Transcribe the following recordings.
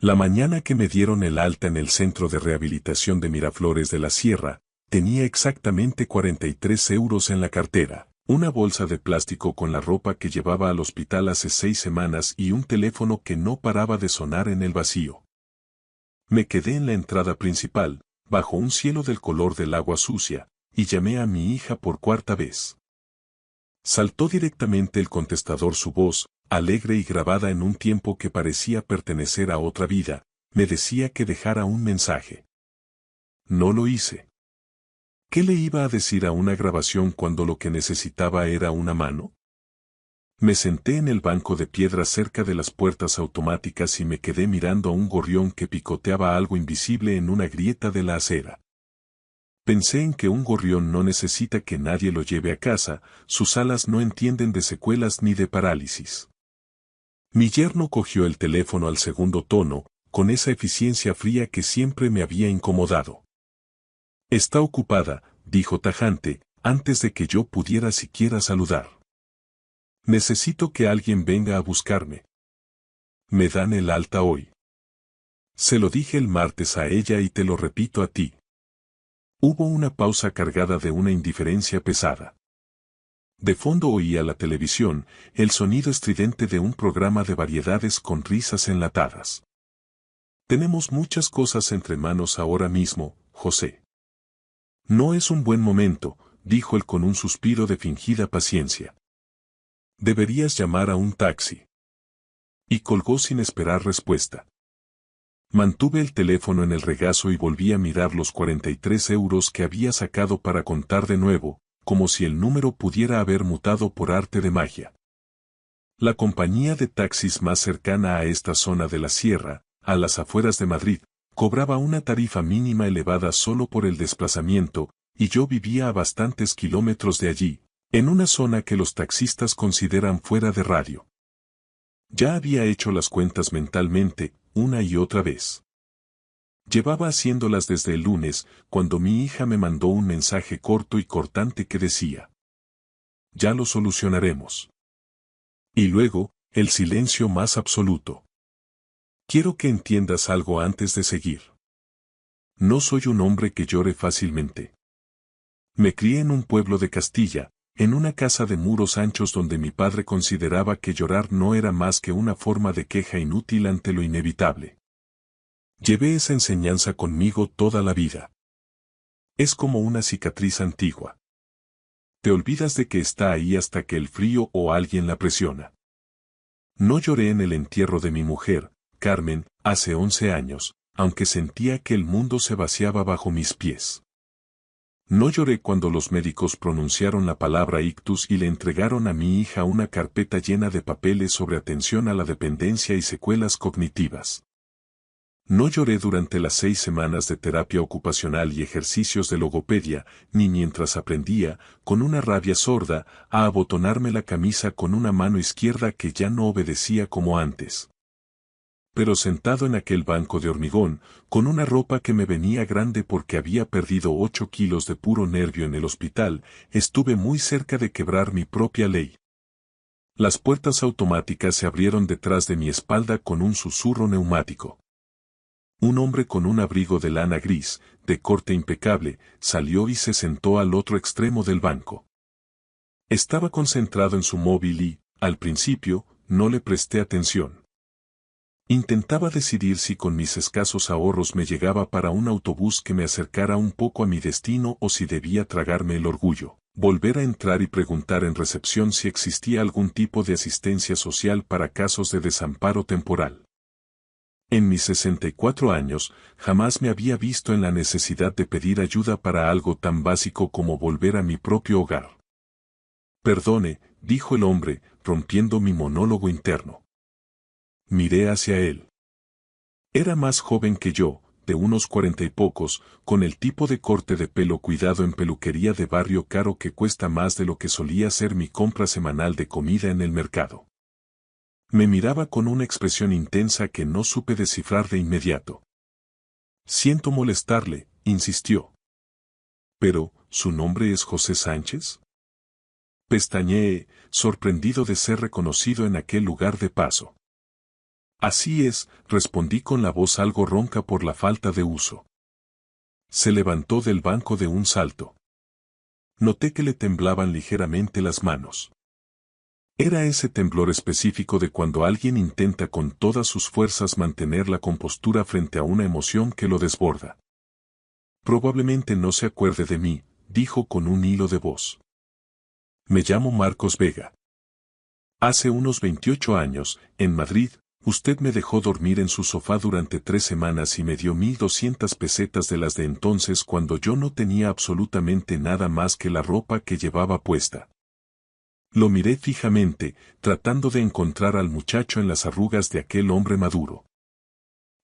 La mañana que me dieron el alta en el Centro de Rehabilitación de Miraflores de la Sierra, tenía exactamente 43 euros en la cartera, una bolsa de plástico con la ropa que llevaba al hospital hace 6 semanas y un teléfono que no paraba de sonar en el vacío. Me quedé en la entrada principal, bajo un cielo del color del agua sucia, y llamé a mi hija por cuarta vez. Saltó directamente el contestador, su voz, alegre y grabada en un tiempo que parecía pertenecer a otra vida, me decía que dejara un mensaje. No lo hice. ¿Qué le iba a decir a una grabación cuando lo que necesitaba era una mano? Me senté en el banco de piedra cerca de las puertas automáticas y me quedé mirando a un gorrión que picoteaba algo invisible en una grieta de la acera. Pensé en que un gorrión no necesita que nadie lo lleve a casa, sus alas no entienden de secuelas ni de parálisis. Mi yerno cogió el teléfono al segundo tono, con esa eficiencia fría que siempre me había incomodado. Está ocupada, dijo tajante, antes de que yo pudiera siquiera saludar. Necesito que alguien venga a buscarme. Me dan el alta hoy. Se lo dije el martes a ella y te lo repito a ti. Hubo una pausa cargada de una indiferencia pesada. De fondo oía la televisión, el sonido estridente de un programa de variedades con risas enlatadas. Tenemos muchas cosas entre manos ahora mismo, José. No es un buen momento, dijo él con un suspiro de fingida paciencia. Deberías llamar a un taxi. Y colgó sin esperar respuesta. Mantuve el teléfono en el regazo y volví a mirar los 43 euros que había sacado para contar de nuevo, como si el número pudiera haber mutado por arte de magia. La compañía de taxis más cercana a esta zona de la sierra, a las afueras de Madrid, cobraba una tarifa mínima elevada solo por el desplazamiento, y yo vivía a bastantes kilómetros de allí, en una zona que los taxistas consideran fuera de radio. Ya había hecho las cuentas mentalmente, una y otra vez. Llevaba haciéndolas desde el lunes, cuando mi hija me mandó un mensaje corto y cortante que decía: ya lo solucionaremos. Y luego, el silencio más absoluto. Quiero que entiendas algo antes de seguir. No soy un hombre que llore fácilmente. Me crié en un pueblo de Castilla, en una casa de muros anchos donde mi padre consideraba que llorar no era más que una forma de queja inútil ante lo inevitable. Llevé esa enseñanza conmigo toda la vida. Es como una cicatriz antigua. Te olvidas de que está ahí hasta que el frío o alguien la presiona. No lloré en el entierro de mi mujer, Carmen, hace 11 años, aunque sentía que el mundo se vaciaba bajo mis pies. No lloré cuando los médicos pronunciaron la palabra ictus y le entregaron a mi hija una carpeta llena de papeles sobre atención a la dependencia y secuelas cognitivas. No lloré durante las 6 semanas de terapia ocupacional y ejercicios de logopedia, ni mientras aprendía, con una rabia sorda, a abotonarme la camisa con una mano izquierda que ya no obedecía como antes. Pero sentado en aquel banco de hormigón, con una ropa que me venía grande porque había perdido 8 kilos de puro nervio en el hospital, estuve muy cerca de quebrar mi propia ley. Las puertas automáticas se abrieron detrás de mi espalda con un susurro neumático. Un hombre con un abrigo de lana gris, de corte impecable, salió y se sentó al otro extremo del banco. Estaba concentrado en su móvil y, al principio, no le presté atención. Intentaba decidir si con mis escasos ahorros me llegaba para un autobús que me acercara un poco a mi destino o si debía tragarme el orgullo, volver a entrar y preguntar en recepción si existía algún tipo de asistencia social para casos de desamparo temporal. En mis 64 años, jamás me había visto en la necesidad de pedir ayuda para algo tan básico como volver a mi propio hogar. Perdone, dijo el hombre, rompiendo mi monólogo interno. Miré hacia él. Era más joven que yo, de unos 40 y pocos, con el tipo de corte de pelo cuidado en peluquería de barrio caro que cuesta más de lo que solía ser mi compra semanal de comida en el mercado. Me miraba con una expresión intensa que no supe descifrar de inmediato. Siento molestarle, insistió. Pero, ¿su nombre es José Sánchez? Pestañeé, sorprendido de ser reconocido en aquel lugar de paso. Así es, respondí con la voz algo ronca por la falta de uso. Se levantó del banco de un salto. Noté que le temblaban ligeramente las manos. Era ese temblor específico de cuando alguien intenta con todas sus fuerzas mantener la compostura frente a una emoción que lo desborda. Probablemente no se acuerde de mí, dijo con un hilo de voz. Me llamo Marcos Vega. Hace unos 28 años, en Madrid, usted me dejó dormir en su sofá durante 3 semanas y me dio 1.200 pesetas de las de entonces cuando yo no tenía absolutamente nada más que la ropa que llevaba puesta. Lo miré fijamente, tratando de encontrar al muchacho en las arrugas de aquel hombre maduro.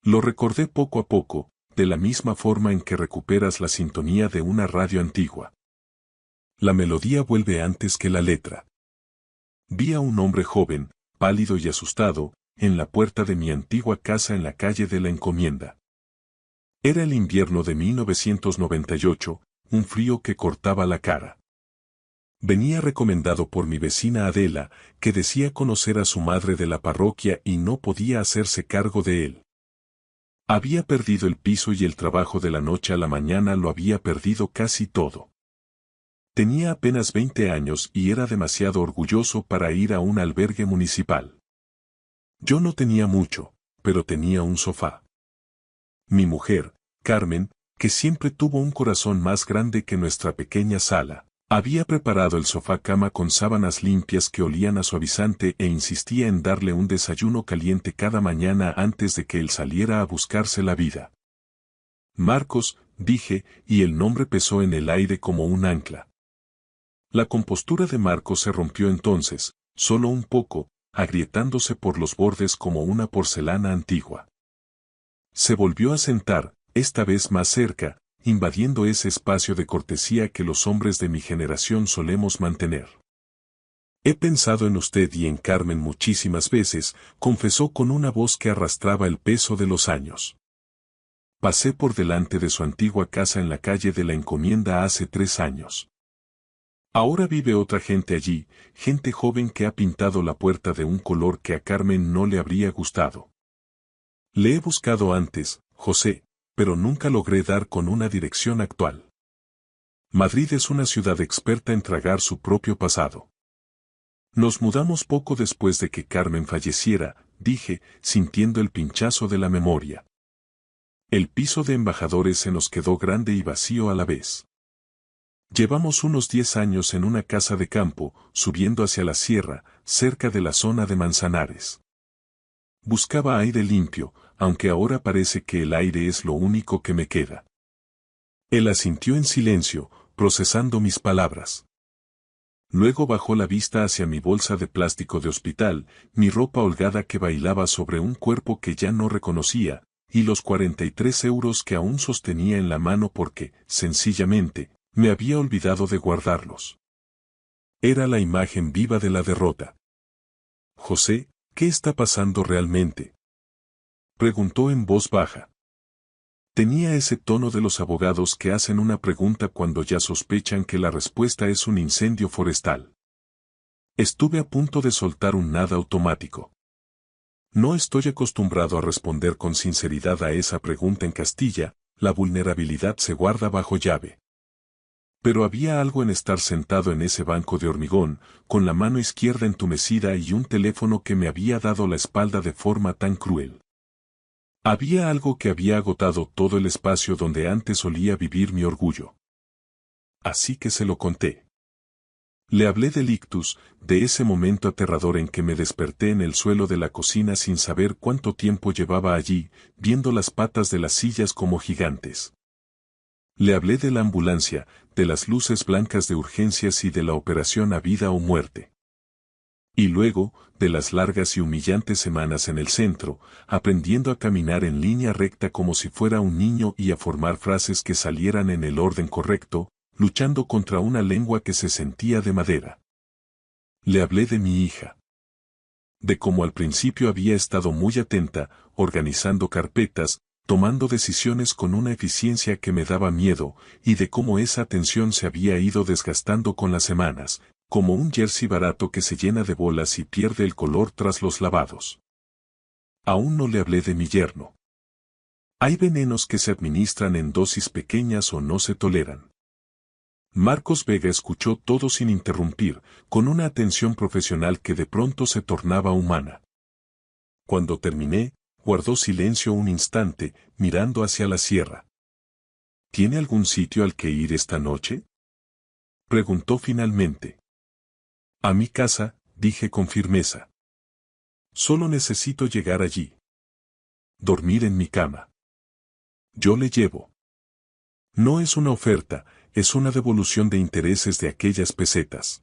Lo recordé poco a poco, de la misma forma en que recuperas la sintonía de una radio antigua. La melodía vuelve antes que la letra. Vi a un hombre joven, pálido y asustado, en la puerta de mi antigua casa en la calle de la Encomienda. Era el invierno de 1998, un frío que cortaba la cara. Venía recomendado por mi vecina Adela, que decía conocer a su madre de la parroquia y no podía hacerse cargo de él. Había perdido el piso y el trabajo de la noche a la mañana lo había perdido casi todo. Tenía apenas 20 años y era demasiado orgulloso para ir a un albergue municipal. Yo no tenía mucho, pero tenía un sofá. Mi mujer, Carmen, que siempre tuvo un corazón más grande que nuestra pequeña sala, había preparado el sofá cama con sábanas limpias que olían a suavizante e insistía en darle un desayuno caliente cada mañana antes de que él saliera a buscarse la vida. Marcos, dije, y el nombre pesó en el aire como un ancla. La compostura de Marcos se rompió entonces, solo un poco, agrietándose por los bordes como una porcelana antigua. Se volvió a sentar, esta vez más cerca, invadiendo ese espacio de cortesía que los hombres de mi generación solemos mantener. He pensado en usted y en Carmen muchísimas veces, confesó con una voz que arrastraba el peso de los años. Pasé por delante de su antigua casa en la calle de la Encomienda hace 3 años. Ahora vive otra gente allí, gente joven que ha pintado la puerta de un color que a Carmen no le habría gustado. Le he buscado antes, José, pero nunca logré dar con una dirección actual. Madrid es una ciudad experta en tragar su propio pasado. Nos mudamos poco después de que Carmen falleciera, dije, sintiendo el pinchazo de la memoria. El piso de embajadores se nos quedó grande y vacío a la vez. Llevamos unos 10 años en una casa de campo, subiendo hacia la sierra, cerca de la zona de Manzanares. Buscaba aire limpio, aunque ahora parece que el aire es lo único que me queda. Él asintió en silencio, procesando mis palabras. Luego bajó la vista hacia mi bolsa de plástico de hospital, mi ropa holgada que bailaba sobre un cuerpo que ya no reconocía, y los 43 euros que aún sostenía en la mano porque, sencillamente, me había olvidado de guardarlos. Era la imagen viva de la derrota. José, ¿qué está pasando realmente?, preguntó en voz baja. Tenía ese tono de los abogados que hacen una pregunta cuando ya sospechan que la respuesta es un incendio forestal. Estuve a punto de soltar un nada automático. No estoy acostumbrado a responder con sinceridad a esa pregunta en Castilla, la vulnerabilidad se guarda bajo llave. Pero había algo en estar sentado en ese banco de hormigón, con la mano izquierda entumecida y un teléfono que me había dado la espalda de forma tan cruel. Había algo que había agotado todo el espacio donde antes solía vivir mi orgullo. Así que se lo conté. Le hablé del ictus, de ese momento aterrador en que me desperté en el suelo de la cocina sin saber cuánto tiempo llevaba allí, viendo las patas de las sillas como gigantes. Le hablé de la ambulancia, de las luces blancas de urgencias y de la operación a vida o muerte. Y luego, de las largas y humillantes semanas en el centro, aprendiendo a caminar en línea recta como si fuera un niño y a formar frases que salieran en el orden correcto, luchando contra una lengua que se sentía de madera. Le hablé de mi hija. De cómo al principio había estado muy atenta, organizando carpetas, tomando decisiones con una eficiencia que me daba miedo, y de cómo esa atención se había ido desgastando con las semanas, como un jersey barato que se llena de bolas y pierde el color tras los lavados. Aún no le hablé de mi yerno. Hay venenos que se administran en dosis pequeñas o no se toleran. Marcos Vega escuchó todo sin interrumpir, con una atención profesional que de pronto se tornaba humana. Cuando terminé, guardó silencio un instante, mirando hacia la sierra. ¿Tiene algún sitio al que ir esta noche?, preguntó finalmente. A mi casa, dije con firmeza. Solo necesito llegar allí. Dormir en mi cama. Yo le llevo. No es una oferta, es una devolución de intereses de aquellas pesetas.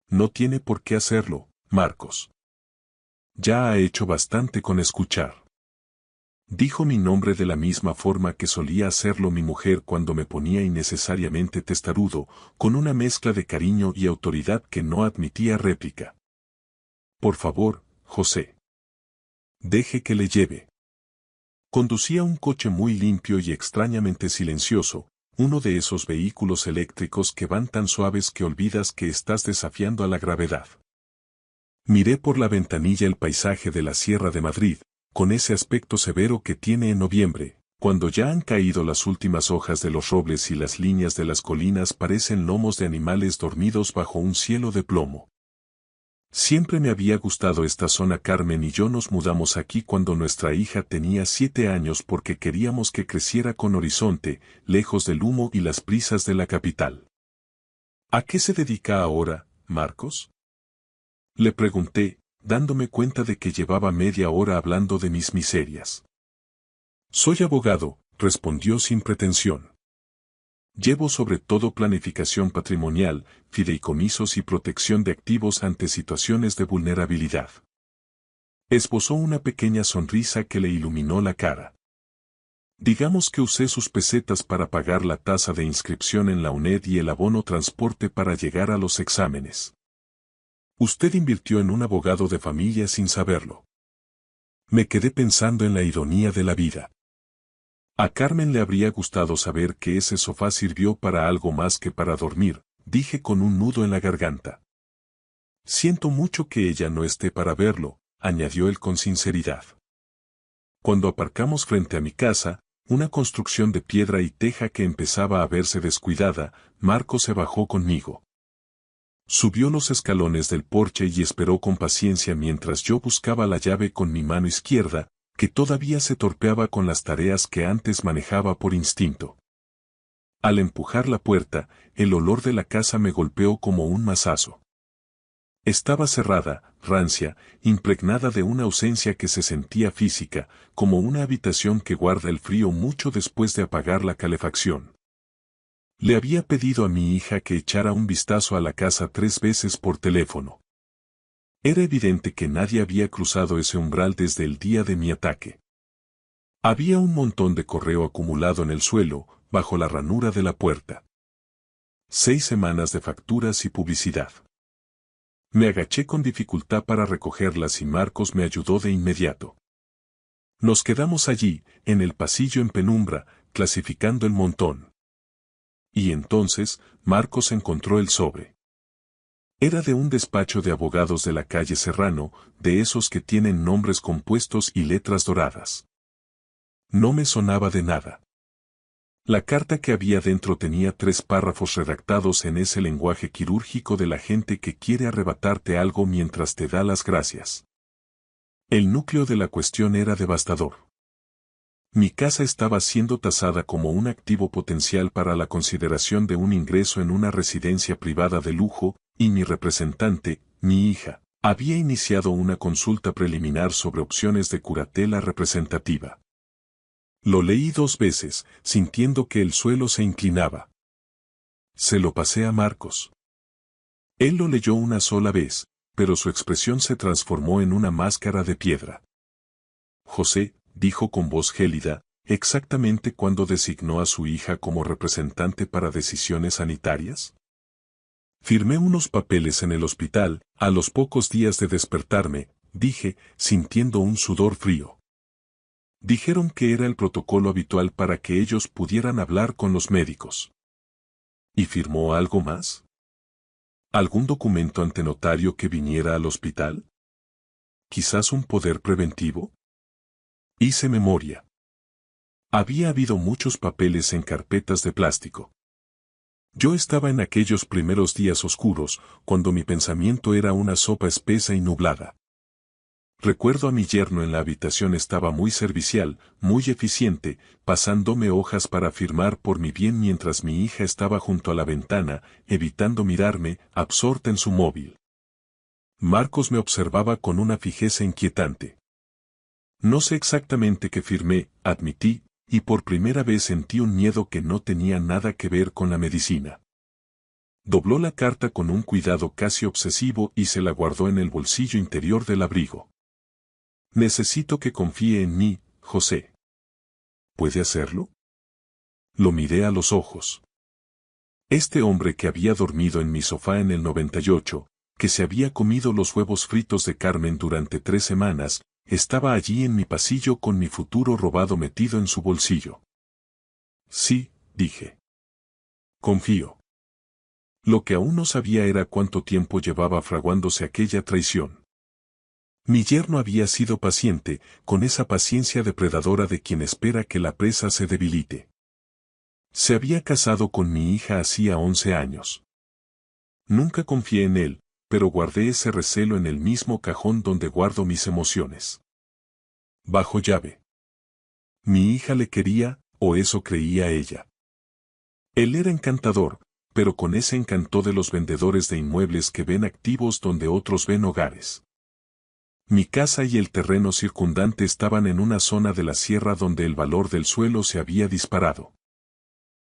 No tiene por qué hacerlo, Marcos. Ya ha hecho bastante con escuchar. Dijo mi nombre de la misma forma que solía hacerlo mi mujer cuando me ponía innecesariamente testarudo, con una mezcla de cariño y autoridad que no admitía réplica. Por favor, José. Deje que le lleve. Conducía un coche muy limpio y extrañamente silencioso, uno de esos vehículos eléctricos que van tan suaves que olvidas que estás desafiando a la gravedad. Miré por la ventanilla el paisaje de la Sierra de Madrid, con ese aspecto severo que tiene en noviembre, cuando ya han caído las últimas hojas de los robles y las líneas de las colinas parecen lomos de animales dormidos bajo un cielo de plomo. Siempre me había gustado esta zona. Carmen y yo nos mudamos aquí cuando nuestra hija tenía 7 años porque queríamos que creciera con horizonte, lejos del humo y las prisas de la capital. ¿A qué se dedica ahora, Marcos?, le pregunté, dándome cuenta de que llevaba media hora hablando de mis miserias. Soy abogado, respondió sin pretensión. Llevo sobre todo planificación patrimonial, fideicomisos y protección de activos ante situaciones de vulnerabilidad. Esbozó una pequeña sonrisa que le iluminó la cara. Digamos que usé sus pesetas para pagar la tasa de inscripción en la UNED y el abono transporte para llegar a los exámenes. Usted invirtió en un abogado de familia sin saberlo. Me quedé pensando en la ironía de la vida. A Carmen le habría gustado saber que ese sofá sirvió para algo más que para dormir, dije con un nudo en la garganta. Siento mucho que ella no esté para verlo, añadió él con sinceridad. Cuando aparcamos frente a mi casa, una construcción de piedra y teja que empezaba a verse descuidada, Marcos se bajó conmigo. Subió los escalones del porche y esperó con paciencia mientras yo buscaba la llave con mi mano izquierda, que todavía se torpeaba con las tareas que antes manejaba por instinto. Al empujar la puerta, el olor de la casa me golpeó como un mazazo. Estaba cerrada, rancia, impregnada de una ausencia que se sentía física, como una habitación que guarda el frío mucho después de apagar la calefacción. Le había pedido a mi hija que echara un vistazo a la casa 3 veces por teléfono. Era evidente que nadie había cruzado ese umbral desde el día de mi ataque. Había un montón de correo acumulado en el suelo, bajo la ranura de la puerta. 6 semanas de facturas y publicidad. Me agaché con dificultad para recogerlas y Marcos me ayudó de inmediato. Nos quedamos allí, en el pasillo en penumbra, clasificando el montón. Y entonces, Marcos encontró el sobre. Era de un despacho de abogados de la calle Serrano, de esos que tienen nombres compuestos y letras doradas. No me sonaba de nada. La carta que había dentro tenía 3 párrafos redactados en ese lenguaje quirúrgico de la gente que quiere arrebatarte algo mientras te da las gracias. El núcleo de la cuestión era devastador. Mi casa estaba siendo tasada como un activo potencial para la consideración de un ingreso en una residencia privada de lujo, y mi representante, mi hija, había iniciado una consulta preliminar sobre opciones de curatela representativa. Lo leí 2 veces, sintiendo que el suelo se inclinaba. Se lo pasé a Marcos. Él lo leyó una sola vez, pero su expresión se transformó en una máscara de piedra. José, dijo con voz gélida, exactamente cuándo designó a su hija como representante para decisiones sanitarias. Firmé unos papeles en el hospital, a los pocos días de despertarme, dije, sintiendo un sudor frío. Dijeron que era el protocolo habitual para que ellos pudieran hablar con los médicos. ¿Y firmó algo más? ¿Algún documento ante notario que viniera al hospital? ¿Quizás un poder preventivo? Hice memoria. Había habido muchos papeles en carpetas de plástico. Yo estaba en aquellos primeros días oscuros, cuando mi pensamiento era una sopa espesa y nublada. Recuerdo a mi yerno en la habitación, estaba muy servicial, muy eficiente, pasándome hojas para firmar por mi bien mientras mi hija estaba junto a la ventana, evitando mirarme, absorta en su móvil. Marcos me observaba con una fijeza inquietante. No sé exactamente qué firmé, admití, y por primera vez sentí un miedo que no tenía nada que ver con la medicina. Dobló la carta con un cuidado casi obsesivo y se la guardó en el bolsillo interior del abrigo. Necesito que confíe en mí, José. ¿Puede hacerlo? Lo miré a los ojos. Este hombre que había dormido en mi sofá en el 98, que se había comido los huevos fritos de Carmen durante 3 semanas, estaba allí en mi pasillo con mi futuro robado metido en su bolsillo. Sí, dije. Confío. Lo que aún no sabía era cuánto tiempo llevaba fraguándose aquella traición. Mi yerno había sido paciente, con esa paciencia depredadora de quien espera que la presa se debilite. Se había casado con mi hija hacía 11 años. Nunca confié en él, pero guardé ese recelo en el mismo cajón donde guardo mis emociones. Bajo llave. Mi hija le quería, o eso creía ella. Él era encantador, pero con ese encanto de los vendedores de inmuebles que ven activos donde otros ven hogares. Mi casa y el terreno circundante estaban en una zona de la sierra donde el valor del suelo se había disparado.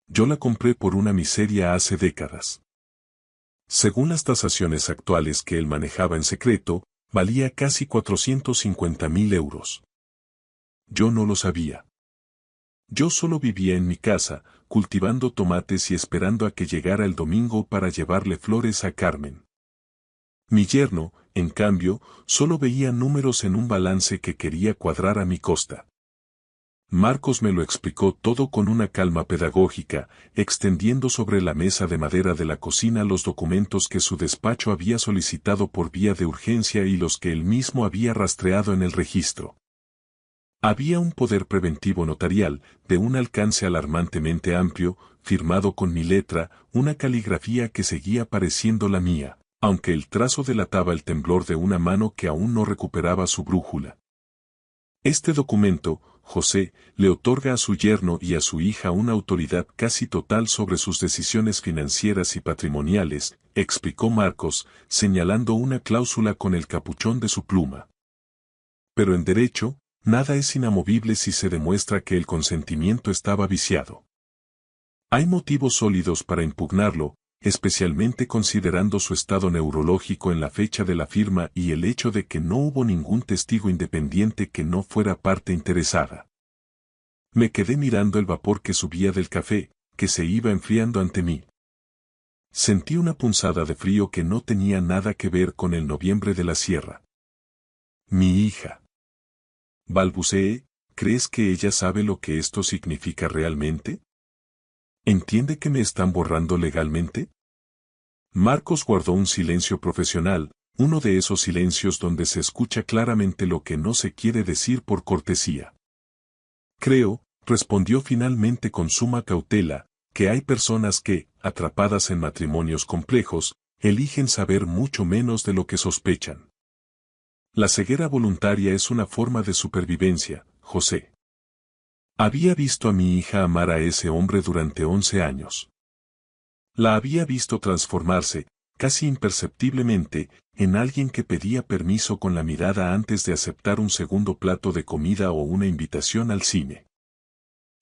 Yo la compré por una miseria hace décadas. Según las tasaciones actuales que él manejaba en secreto, valía casi 450.000 euros. Yo no lo sabía. Yo solo vivía en mi casa, cultivando tomates y esperando a que llegara el domingo para llevarle flores a Carmen. Mi yerno, en cambio, solo veía números en un balance que quería cuadrar a mi costa. Marcos me lo explicó todo con una calma pedagógica, extendiendo sobre la mesa de madera de la cocina los documentos que su despacho había solicitado por vía de urgencia y los que él mismo había rastreado en el registro. Había un poder preventivo notarial, de un alcance alarmantemente amplio, firmado con mi letra, una caligrafía que seguía pareciendo la mía, aunque el trazo delataba el temblor de una mano que aún no recuperaba su brújula. Este documento, José, le otorga a su yerno y a su hija una autoridad casi total sobre sus decisiones financieras y patrimoniales, explicó Marcos, señalando una cláusula con el capuchón de su pluma. Pero en derecho, nada es inamovible si se demuestra que el consentimiento estaba viciado. Hay motivos sólidos para impugnarlo, especialmente considerando su estado neurológico en la fecha de la firma y el hecho de que no hubo ningún testigo independiente que no fuera parte interesada. Me quedé mirando el vapor que subía del café, que se iba enfriando ante mí. Sentí una punzada de frío que no tenía nada que ver con el noviembre de la sierra. Mi hija. Balbuceé, ¿crees que ella sabe lo que esto significa realmente? ¿Entiende que me están borrando legalmente? Marcos guardó un silencio profesional, uno de esos silencios donde se escucha claramente lo que no se quiere decir por cortesía. Creo, respondió finalmente con suma cautela, que hay personas que, atrapadas en matrimonios complejos, eligen saber mucho menos de lo que sospechan. La ceguera voluntaria es una forma de supervivencia, José. Había visto a mi hija amar a ese hombre durante 11 años. La había visto transformarse, casi imperceptiblemente, en alguien que pedía permiso con la mirada antes de aceptar un segundo plato de comida o una invitación al cine.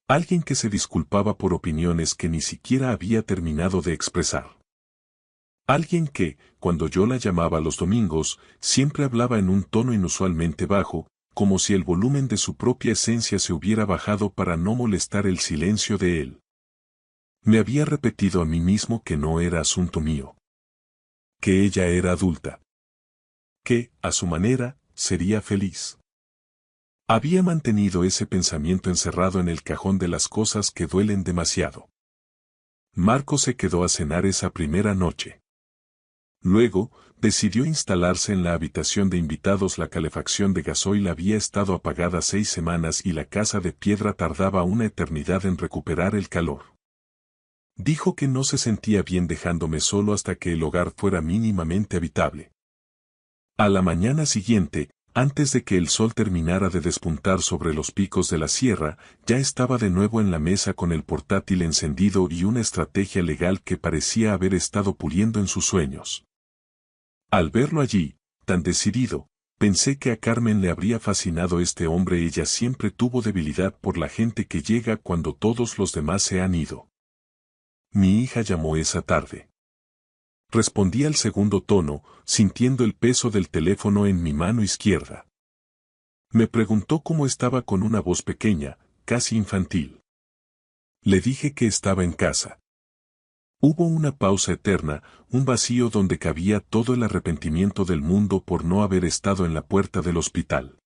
Alguien que se disculpaba por opiniones que ni siquiera había terminado de expresar. Alguien que, cuando yo la llamaba los domingos, siempre hablaba en un tono inusualmente bajo, como si el volumen de su propia esencia se hubiera bajado para no molestar el silencio de él. Me había repetido a mí mismo que no era asunto mío. Que ella era adulta. Que, a su manera, sería feliz. Había mantenido ese pensamiento encerrado en el cajón de las cosas que duelen demasiado. Marco se quedó a cenar esa primera noche. Luego, decidió instalarse en la habitación de invitados. La calefacción de gasoil había estado apagada 6 semanas y la casa de piedra tardaba una eternidad en recuperar el calor. Dijo que no se sentía bien dejándome solo hasta que el hogar fuera mínimamente habitable. A la mañana siguiente, antes de que el sol terminara de despuntar sobre los picos de la sierra, ya estaba de nuevo en la mesa con el portátil encendido y una estrategia legal que parecía haber estado puliendo en sus sueños. Al verlo allí, tan decidido, pensé que a Carmen le habría fascinado este hombre. Ella siempre tuvo debilidad por la gente que llega cuando todos los demás se han ido. Mi hija llamó esa tarde. Respondí al segundo tono, sintiendo el peso del teléfono en mi mano izquierda. Me preguntó cómo estaba con una voz pequeña, casi infantil. Le dije que estaba en casa. Hubo una pausa eterna, un vacío donde cabía todo el arrepentimiento del mundo por no haber estado en la puerta del hospital.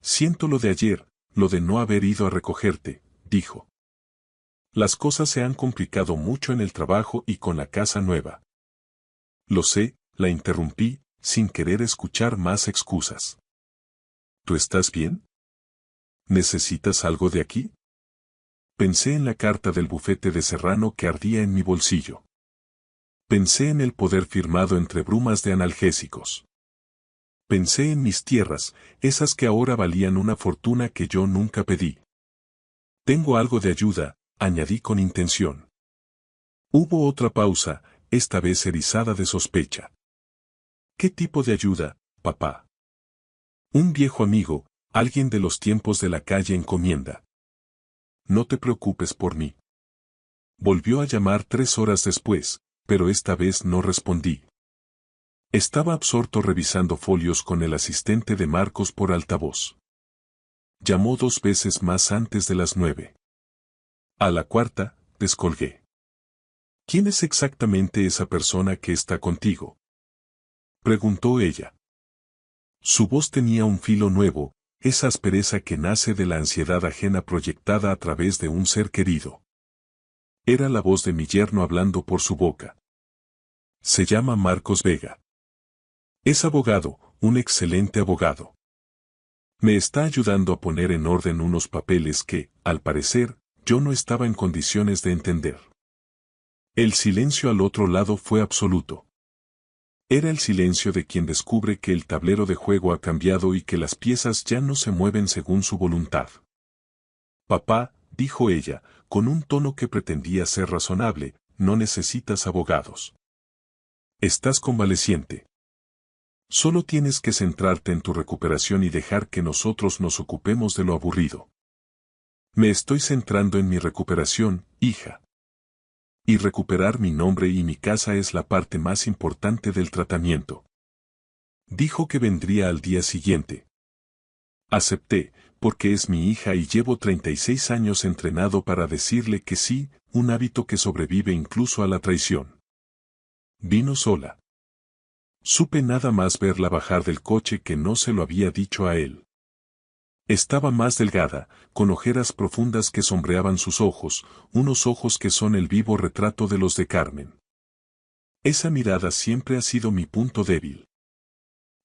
Siento lo de ayer, lo de no haber ido a recogerte, dijo. Las cosas se han complicado mucho en el trabajo y con la casa nueva. Lo sé, la interrumpí, sin querer escuchar más excusas. ¿Tú estás bien? ¿Necesitas algo de aquí? Pensé en la carta del bufete de Serrano que ardía en mi bolsillo. Pensé en el poder firmado entre brumas de analgésicos. Pensé en mis tierras, esas que ahora valían una fortuna que yo nunca pedí. Tengo algo de ayuda, añadí con intención. Hubo otra pausa, esta vez erizada de sospecha. ¿Qué tipo de ayuda, papá? Un viejo amigo, alguien de los tiempos de la calle Encomienda. No te preocupes por mí. Volvió a llamar 3 horas después, pero esta vez no respondí. Estaba absorto revisando folios con el asistente de Marcos por altavoz. Llamó 2 veces más antes de las 9. A la cuarta, descolgué. ¿Quién es exactamente esa persona que está contigo?, preguntó ella. Su voz tenía un filo nuevo, esa aspereza que nace de la ansiedad ajena proyectada a través de un ser querido. Era la voz de mi yerno hablando por su boca. Se llama Marcos Vega. Es abogado, un excelente abogado. Me está ayudando a poner en orden unos papeles que, al parecer, yo no estaba en condiciones de entender. El silencio al otro lado fue absoluto. Era el silencio de quien descubre que el tablero de juego ha cambiado y que las piezas ya no se mueven según su voluntad. Papá, dijo ella, con un tono que pretendía ser razonable, no necesitas abogados. Estás convaleciente. Solo tienes que centrarte en tu recuperación y dejar que nosotros nos ocupemos de lo aburrido. Me estoy centrando en mi recuperación, hija. Y recuperar mi nombre y mi casa es la parte más importante del tratamiento. Dijo que vendría al día siguiente. Acepté, porque es mi hija y llevo 36 años entrenado para decirle que sí, un hábito que sobrevive incluso a la traición. Vino sola. Supe nada más verla bajar del coche que no se lo había dicho a él. Estaba más delgada, con ojeras profundas que sombreaban sus ojos, unos ojos que son el vivo retrato de los de Carmen. Esa mirada siempre ha sido mi punto débil.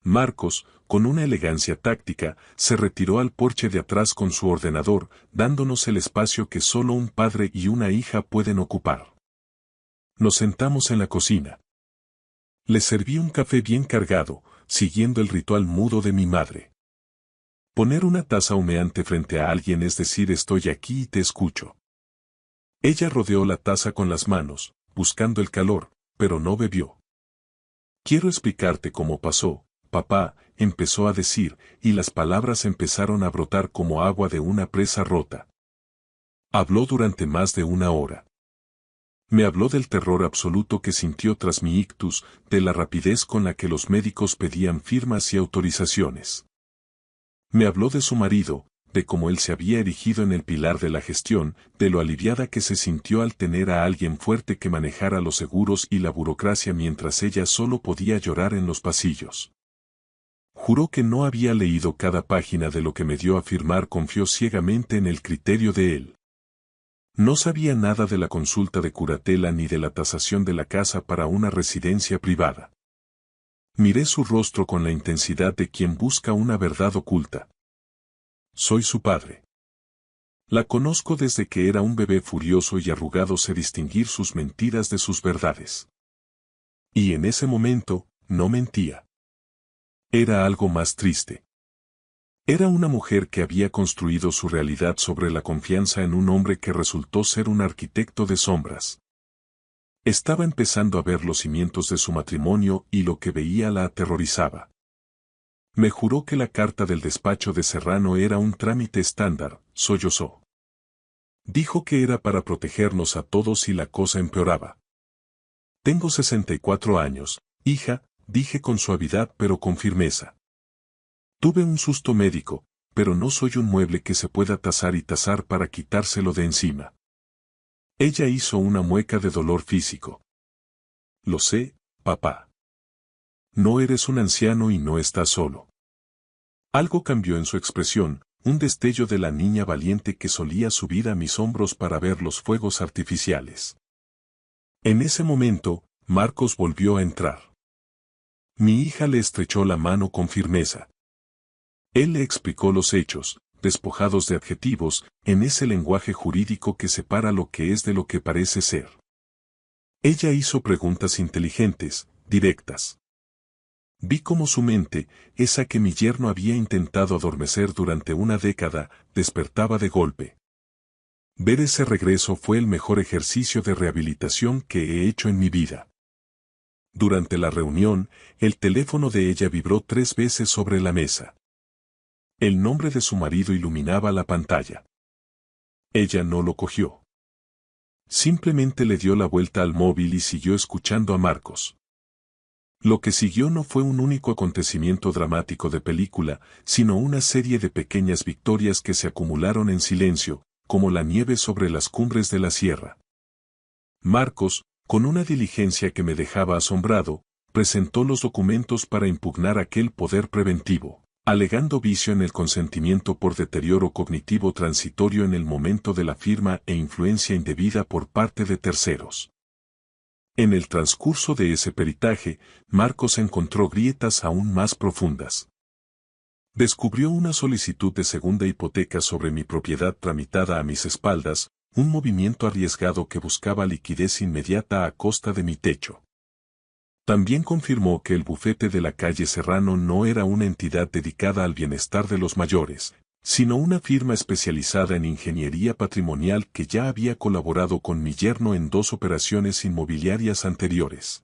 Marcos, con una elegancia táctica, se retiró al porche de atrás con su ordenador, dándonos el espacio que solo un padre y una hija pueden ocupar. Nos sentamos en la cocina. Le serví un café bien cargado, siguiendo el ritual mudo de mi madre. Poner una taza humeante frente a alguien es decir estoy aquí y te escucho. Ella rodeó la taza con las manos, buscando el calor, pero no bebió. Quiero explicarte cómo pasó, papá, empezó a decir, y las palabras empezaron a brotar como agua de una presa rota. Habló durante más de 1 hora. Me habló del terror absoluto que sintió tras mi ictus, de la rapidez con la que los médicos pedían firmas y autorizaciones. Me habló de su marido, de cómo él se había erigido en el pilar de la gestión, de lo aliviada que se sintió al tener a alguien fuerte que manejara los seguros y la burocracia mientras ella solo podía llorar en los pasillos. Juró que no había leído cada página de lo que me dio a firmar, confió ciegamente en el criterio de él. No sabía nada de la consulta de curatela ni de la tasación de la casa para una residencia privada. Miré su rostro con la intensidad de quien busca una verdad oculta. Soy su padre. La conozco desde que era un bebé furioso y arrugado, sé distinguir sus mentiras de sus verdades. Y en ese momento, no mentía. Era algo más triste. Era una mujer que había construido su realidad sobre la confianza en un hombre que resultó ser un arquitecto de sombras. Estaba empezando a ver los cimientos de su matrimonio y lo que veía la aterrorizaba. Me juró que la carta del despacho de Serrano era un trámite estándar, sollozó. Dijo que era para protegernos a todos si la cosa empeoraba. Tengo 64 años, hija, dije con suavidad pero con firmeza. Tuve un susto médico, pero no soy un mueble que se pueda tasar y tasar para quitárselo de encima. Ella hizo una mueca de dolor físico. Lo sé, papá. No eres un anciano y no estás solo. Algo cambió en su expresión, un destello de la niña valiente que solía subir a mis hombros para ver los fuegos artificiales. En ese momento, Marcos volvió a entrar. Mi hija le estrechó la mano con firmeza. Él le explicó los hechos, despojados de adjetivos, en ese lenguaje jurídico que separa lo que es de lo que parece ser. Ella hizo preguntas inteligentes, directas. Vi cómo su mente, esa que mi yerno había intentado adormecer durante una década, despertaba de golpe. Ver ese regreso fue el mejor ejercicio de rehabilitación que he hecho en mi vida. Durante la reunión, el teléfono de ella vibró 3 veces sobre la mesa. El nombre de su marido iluminaba la pantalla. Ella no lo cogió. Simplemente le dio la vuelta al móvil y siguió escuchando a Marcos. Lo que siguió no fue un único acontecimiento dramático de película, sino una serie de pequeñas victorias que se acumularon en silencio, como la nieve sobre las cumbres de la sierra. Marcos, con una diligencia que me dejaba asombrado, presentó los documentos para impugnar aquel poder preventivo, alegando vicio en el consentimiento por deterioro cognitivo transitorio en el momento de la firma e influencia indebida por parte de terceros. En el transcurso de ese peritaje, Marcos encontró grietas aún más profundas. Descubrió una solicitud de segunda hipoteca sobre mi propiedad tramitada a mis espaldas, un movimiento arriesgado que buscaba liquidez inmediata a costa de mi techo. También confirmó que el bufete de la calle Serrano no era una entidad dedicada al bienestar de los mayores, sino una firma especializada en ingeniería patrimonial que ya había colaborado con mi yerno en 2 operaciones inmobiliarias anteriores.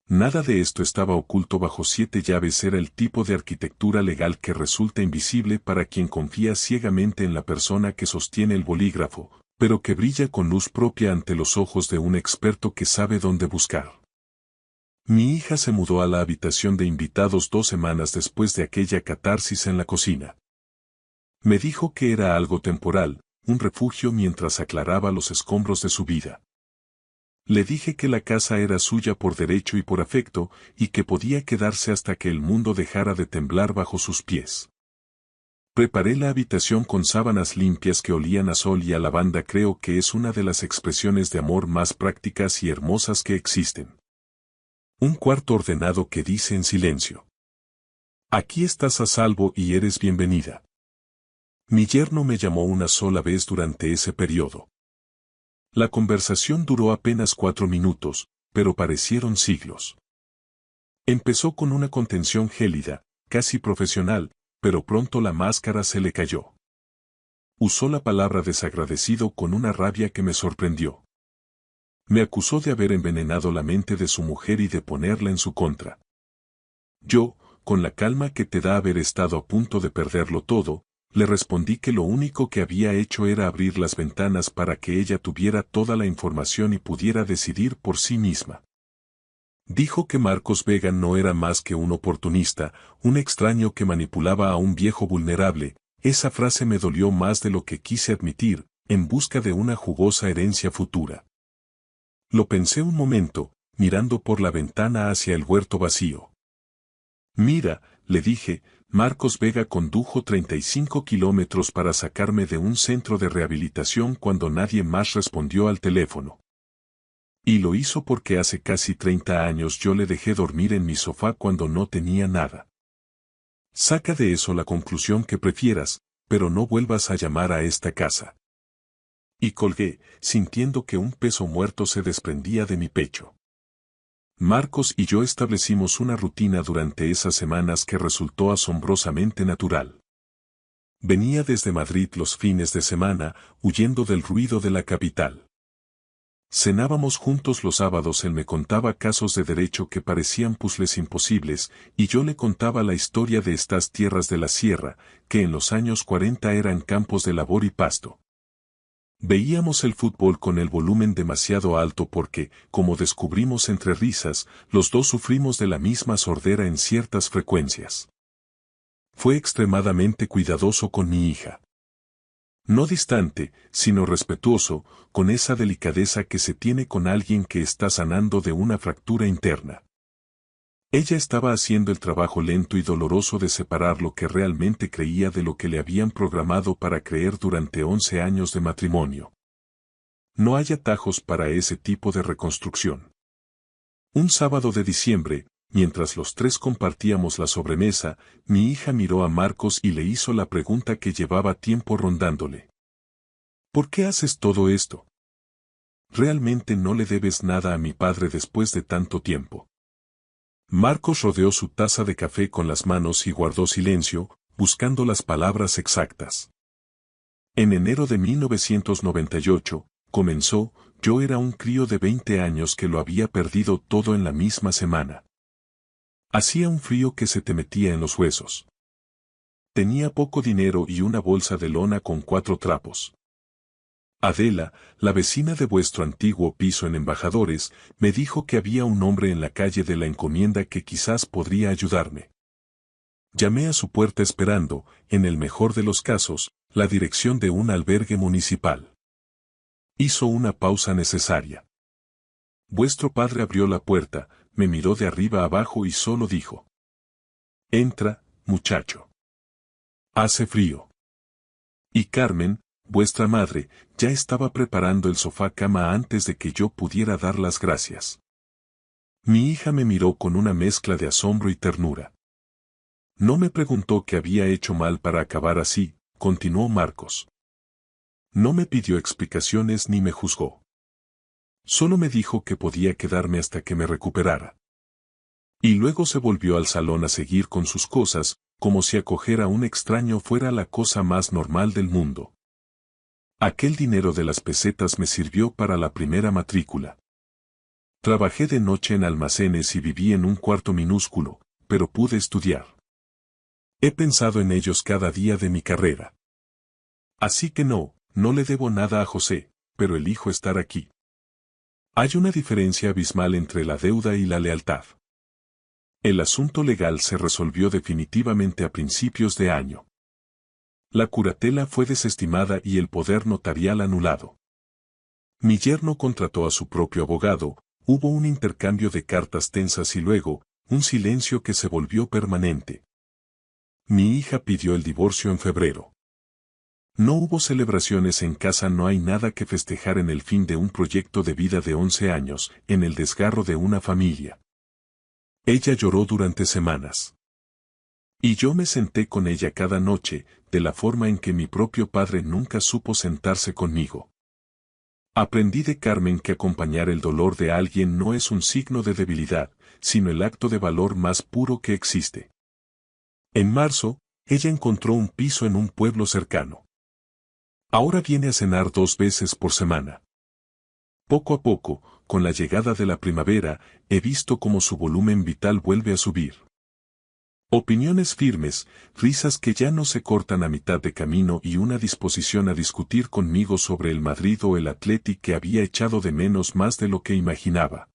Nada de esto estaba oculto bajo 7 llaves, era el tipo de arquitectura legal que resulta invisible para quien confía ciegamente en la persona que sostiene el bolígrafo, pero que brilla con luz propia ante los ojos de un experto que sabe dónde buscar. Mi hija se mudó a la habitación de invitados 2 semanas después de aquella catarsis en la cocina. Me dijo que era algo temporal, un refugio mientras aclaraba los escombros de su vida. Le dije que la casa era suya por derecho y por afecto, y que podía quedarse hasta que el mundo dejara de temblar bajo sus pies. Preparé la habitación con sábanas limpias que olían a sol y a lavanda. Creo que es una de las expresiones de amor más prácticas y hermosas que existen. Un cuarto ordenado que dice en silencio: aquí estás a salvo y eres bienvenida. Mi yerno me llamó una sola vez durante ese periodo. La conversación duró apenas 4 minutos, pero parecieron siglos. Empezó con una contención gélida, casi profesional, pero pronto la máscara se le cayó. Usó la palabra desagradecido con una rabia que me sorprendió. Me acusó de haber envenenado la mente de su mujer y de ponerla en su contra. Yo, con la calma que te da haber estado a punto de perderlo todo, le respondí que lo único que había hecho era abrir las ventanas para que ella tuviera toda la información y pudiera decidir por sí misma. Dijo que Marcos Vega no era más que un oportunista, un extraño que manipulaba a un viejo vulnerable. Esa frase me dolió más de lo que quise admitir, en busca de una jugosa herencia futura. Lo pensé un momento, mirando por la ventana hacia el huerto vacío. Mira, le dije, Marcos Vega condujo 35 kilómetros para sacarme de un centro de rehabilitación cuando nadie más respondió al teléfono. Y lo hizo porque hace casi 30 años yo le dejé dormir en mi sofá cuando no tenía nada. Saca de eso la conclusión que prefieras, pero no vuelvas a llamar a esta casa. Y colgué, sintiendo que un peso muerto se desprendía de mi pecho. Marcos y yo establecimos una rutina durante esas semanas que resultó asombrosamente natural. Venía desde Madrid los fines de semana, huyendo del ruido de la capital. Cenábamos juntos los sábados. Él me contaba casos de derecho que parecían puzzles imposibles, y yo le contaba la historia de estas tierras de la sierra, que en los años 40 eran campos de labor y pasto. Veíamos el fútbol con el volumen demasiado alto porque, como descubrimos entre risas, los dos sufrimos de la misma sordera en ciertas frecuencias. Fue extremadamente cuidadoso con mi hija. No distante, sino respetuoso, con esa delicadeza que se tiene con alguien que está sanando de una fractura interna. Ella estaba haciendo el trabajo lento y doloroso de separar lo que realmente creía de lo que le habían programado para creer durante 11 años de matrimonio. No hay atajos para ese tipo de reconstrucción. Un sábado de diciembre, mientras los tres compartíamos la sobremesa, mi hija miró a Marcos y le hizo la pregunta que llevaba tiempo rondándole. ¿Por qué haces todo esto? Realmente no le debes nada a mi padre después de tanto tiempo. Marcos rodeó su taza de café con las manos y guardó silencio, buscando las palabras exactas. En enero de 1998, comenzó, yo era un crío de 20 años que lo había perdido todo en la misma semana. Hacía un frío que se te metía en los huesos. Tenía poco dinero y una bolsa de lona con 4 trapos. Adela, la vecina de vuestro antiguo piso en Embajadores, me dijo que había un hombre en la calle de la Encomienda que quizás podría ayudarme. Llamé a su puerta esperando, en el mejor de los casos, la dirección de un albergue municipal. Hizo una pausa necesaria. Vuestro padre abrió la puerta, me miró de arriba abajo y solo dijo: «Entra, muchacho. Hace frío». Y Carmen, vuestra madre, ya estaba preparando el sofá cama antes de que yo pudiera dar las gracias. Mi hija me miró con una mezcla de asombro y ternura. No me preguntó qué había hecho mal para acabar así, continuó Marcos. No me pidió explicaciones ni me juzgó. Solo me dijo que podía quedarme hasta que me recuperara. Y luego se volvió al salón a seguir con sus cosas, como si acoger a un extraño fuera la cosa más normal del mundo. Aquel dinero de las pesetas me sirvió para la primera matrícula. Trabajé de noche en almacenes y viví en un cuarto minúsculo, pero pude estudiar. He pensado en ellos cada día de mi carrera. Así que no le debo nada a José, pero elijo estar aquí. Hay una diferencia abismal entre la deuda y la lealtad. El asunto legal se resolvió definitivamente a principios de año. La curatela fue desestimada y el poder notarial anulado. Mi yerno contrató a su propio abogado, hubo un intercambio de cartas tensas y luego, un silencio que se volvió permanente. Mi hija pidió el divorcio en febrero. No hubo celebraciones en casa, no hay nada que festejar en el fin de un proyecto de vida de 11 años, en el desgarro de una familia. Ella lloró durante semanas. Y yo me senté con ella cada noche, de la forma en que mi propio padre nunca supo sentarse conmigo. Aprendí de Carmen que acompañar el dolor de alguien no es un signo de debilidad, sino el acto de valor más puro que existe. En marzo, ella encontró un piso en un pueblo cercano. Ahora viene a cenar 2 veces por semana. Poco a poco, con la llegada de la primavera, he visto cómo su volumen vital vuelve a subir. Opiniones firmes, risas que ya no se cortan a mitad de camino y una disposición a discutir conmigo sobre el Madrid o el Athletic que había echado de menos más de lo que imaginaba.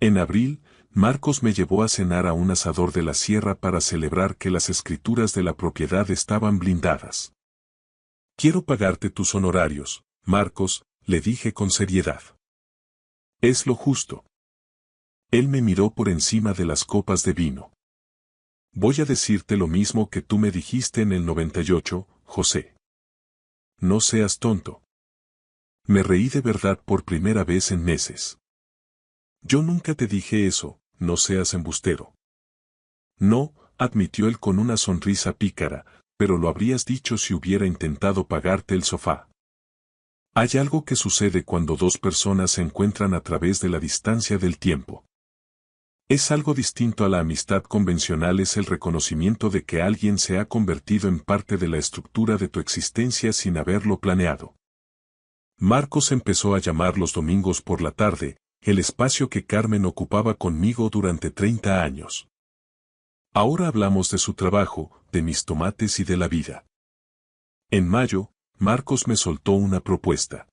En abril, Marcos me llevó a cenar a un asador de la sierra para celebrar que las escrituras de la propiedad estaban blindadas. Quiero pagarte tus honorarios, Marcos, le dije con seriedad. Es lo justo. Él me miró por encima de las copas de vino. Voy a decirte lo mismo que tú me dijiste en el 98, José. No seas tonto. Me reí de verdad por primera vez en meses. Yo nunca te dije eso, no seas embustero. No, admitió él con una sonrisa pícara, pero lo habrías dicho si hubiera intentado pagarte el sofá. Hay algo que sucede cuando dos personas se encuentran a través de la distancia del tiempo. Es algo distinto a la amistad convencional, es el reconocimiento de que alguien se ha convertido en parte de la estructura de tu existencia sin haberlo planeado. Marcos empezó a llamar los domingos por la tarde, el espacio que Carmen ocupaba conmigo durante 30 años. Ahora hablamos de su trabajo, de mis tomates y de la vida. En mayo, Marcos me soltó una propuesta.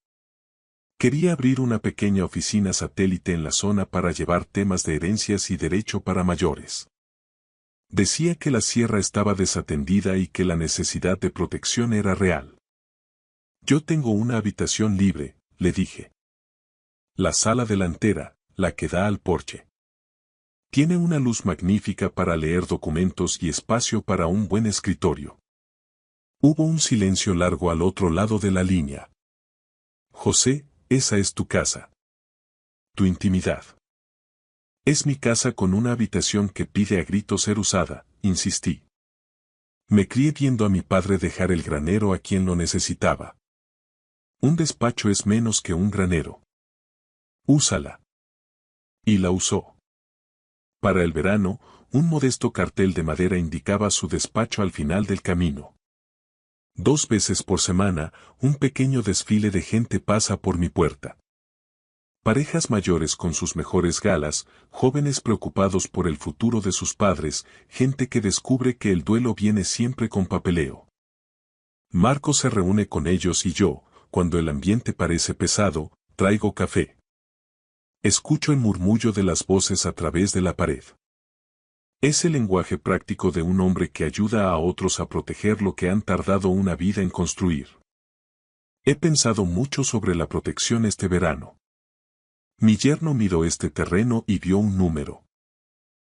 Quería abrir una pequeña oficina satélite en la zona para llevar temas de herencias y derecho para mayores. Decía que la sierra estaba desatendida y que la necesidad de protección era real. Yo tengo una habitación libre, le dije. La sala delantera, la que da al porche. Tiene una luz magnífica para leer documentos y espacio para un buen escritorio. Hubo un silencio largo al otro lado de la línea. José, esa es tu casa. Tu intimidad. Es mi casa con una habitación que pide a gritos ser usada, insistí. Me crié viendo a mi padre dejar el granero a quien lo necesitaba. Un despacho es menos que un granero. Úsala. Y la usó. Para el verano, un modesto cartel de madera indicaba su despacho al final del camino. 2 veces por semana, un pequeño desfile de gente pasa por mi puerta. Parejas mayores con sus mejores galas, jóvenes preocupados por el futuro de sus padres, gente que descubre que el duelo viene siempre con papeleo. Marco se reúne con ellos y yo, cuando el ambiente parece pesado, traigo café. Escucho el murmullo de las voces a través de la pared. Es el lenguaje práctico de un hombre que ayuda a otros a proteger lo que han tardado una vida en construir. He pensado mucho sobre la protección este verano. Mi yerno miró este terreno y vio un número.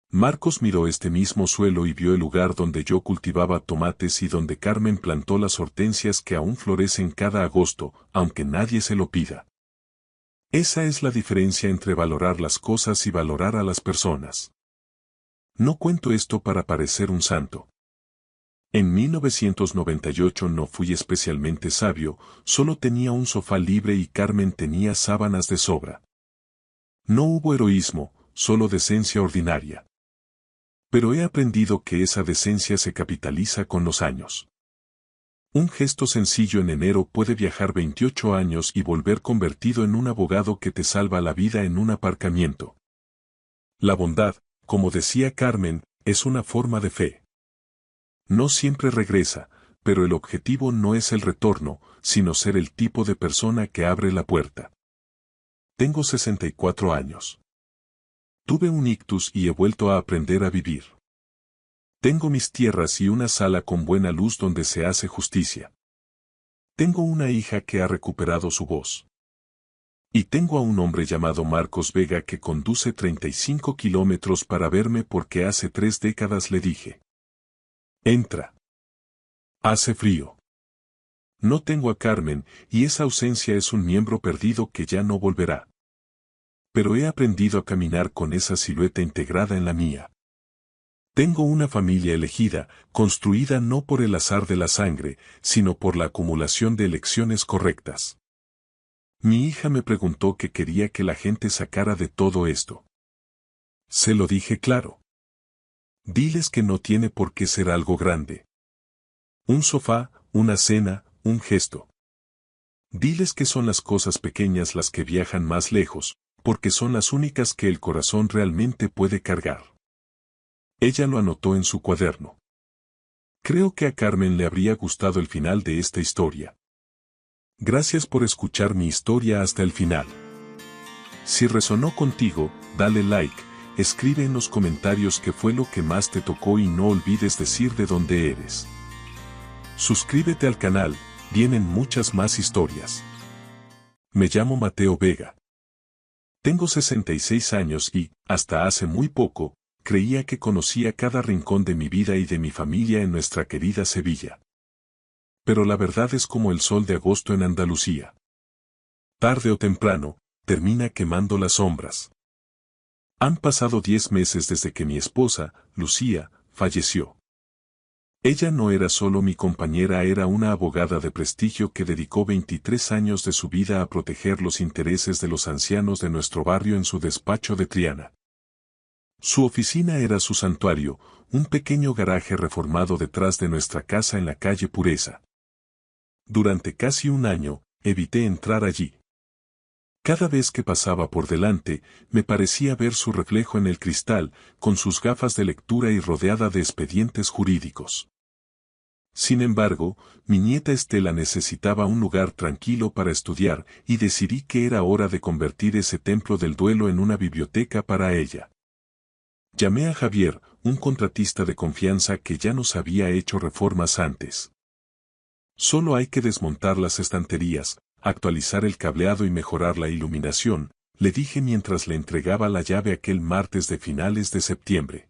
Marcos miró este mismo suelo y vio el lugar donde yo cultivaba tomates y donde Carmen plantó las hortensias que aún florecen cada agosto, aunque nadie se lo pida. Esa es la diferencia entre valorar las cosas y valorar a las personas. No cuento esto para parecer un santo. En 1998 no fui especialmente sabio, solo tenía un sofá libre y Carmen tenía sábanas de sobra. No hubo heroísmo, solo decencia ordinaria. Pero he aprendido que esa decencia se capitaliza con los años. Un gesto sencillo en enero puede viajar 28 años y volver convertido en un abogado que te salva la vida en un aparcamiento. La bondad, como decía Carmen, es una forma de fe. No siempre regresa, pero el objetivo no es el retorno, sino ser el tipo de persona que abre la puerta. Tengo 64 años. Tuve un ictus y he vuelto a aprender a vivir. Tengo mis tierras y una sala con buena luz donde se hace justicia. Tengo una hija que ha recuperado su voz. Y tengo a un hombre llamado Marcos Vega que conduce 35 kilómetros para verme porque hace 3 décadas le dije. Entra. Hace frío. No tengo a Carmen, y esa ausencia es un miembro perdido que ya no volverá. Pero he aprendido a caminar con esa silueta integrada en la mía. Tengo una familia elegida, construida no por el azar de la sangre, sino por la acumulación de elecciones correctas. Mi hija me preguntó qué quería que la gente sacara de todo esto. Se lo dije claro. Diles que no tiene por qué ser algo grande. Un sofá, una cena, un gesto. Diles que son las cosas pequeñas las que viajan más lejos, porque son las únicas que el corazón realmente puede cargar. Ella lo anotó en su cuaderno. Creo que a Carmen le habría gustado el final de esta historia. Gracias por escuchar mi historia hasta el final. Si resonó contigo, dale like, escribe en los comentarios qué fue lo que más te tocó y no olvides decir de dónde eres. Suscríbete al canal, vienen muchas más historias. Me llamo Mateo Vega. Tengo 66 años y, hasta hace muy poco, creía que conocía cada rincón de mi vida y de mi familia en nuestra querida Sevilla. Pero la verdad es como el sol de agosto en Andalucía. Tarde o temprano, termina quemando las sombras. Han pasado 10 meses desde que mi esposa, Lucía, falleció. Ella no era solo mi compañera, era una abogada de prestigio que dedicó 23 años de su vida a proteger los intereses de los ancianos de nuestro barrio en su despacho de Triana. Su oficina era su santuario, un pequeño garaje reformado detrás de nuestra casa en la calle Pureza. Durante casi un año, evité entrar allí. Cada vez que pasaba por delante, me parecía ver su reflejo en el cristal, con sus gafas de lectura y rodeada de expedientes jurídicos. Sin embargo, mi nieta Estela necesitaba un lugar tranquilo para estudiar y decidí que era hora de convertir ese templo del duelo en una biblioteca para ella. Llamé a Javier, un contratista de confianza que ya nos había hecho reformas antes. Solo hay que desmontar las estanterías, actualizar el cableado y mejorar la iluminación, le dije mientras le entregaba la llave aquel martes de finales de septiembre.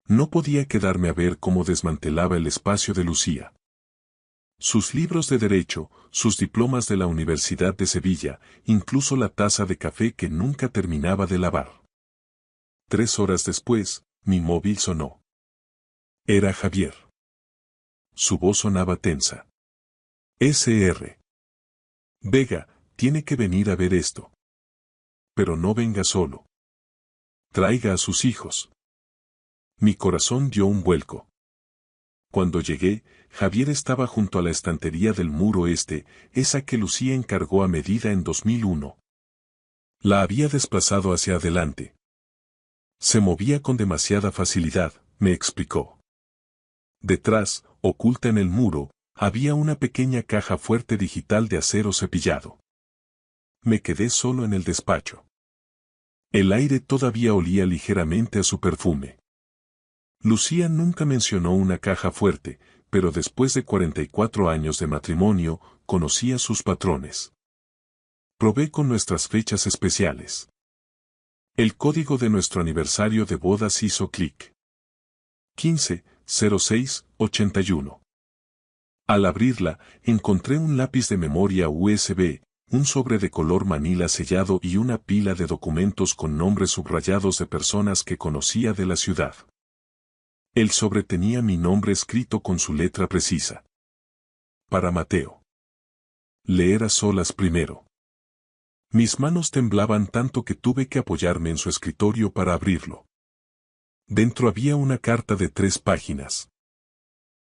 No podía quedarme a ver cómo desmantelaba el espacio de Lucía. Sus libros de derecho, sus diplomas de la Universidad de Sevilla, incluso la taza de café que nunca terminaba de lavar. 3 horas después, mi móvil sonó. Era Javier. Su voz sonaba tensa. Sr. Vega, tiene que venir a ver esto. Pero no venga solo. Traiga a sus hijos. Mi corazón dio un vuelco. Cuando llegué, Javier estaba junto a la estantería del muro este, esa que Lucía encargó a medida en 2001. La había desplazado hacia adelante. Se movía con demasiada facilidad, me explicó. Detrás, oculta en el muro, había una pequeña caja fuerte digital de acero cepillado. Me quedé solo en el despacho. El aire todavía olía ligeramente a su perfume. Lucía nunca mencionó una caja fuerte, pero después de 44 años de matrimonio, conocía sus patrones. Probé con nuestras fechas especiales. El código de nuestro aniversario de bodas hizo clic. 15-06-81. Al abrirla, encontré un lápiz de memoria USB, un sobre de color manila sellado y una pila de documentos con nombres subrayados de personas que conocía de la ciudad. El sobre tenía mi nombre escrito con su letra precisa. Para Mateo. Leer a solas primero. Mis manos temblaban tanto que tuve que apoyarme en su escritorio para abrirlo. Dentro había una carta de 3 páginas.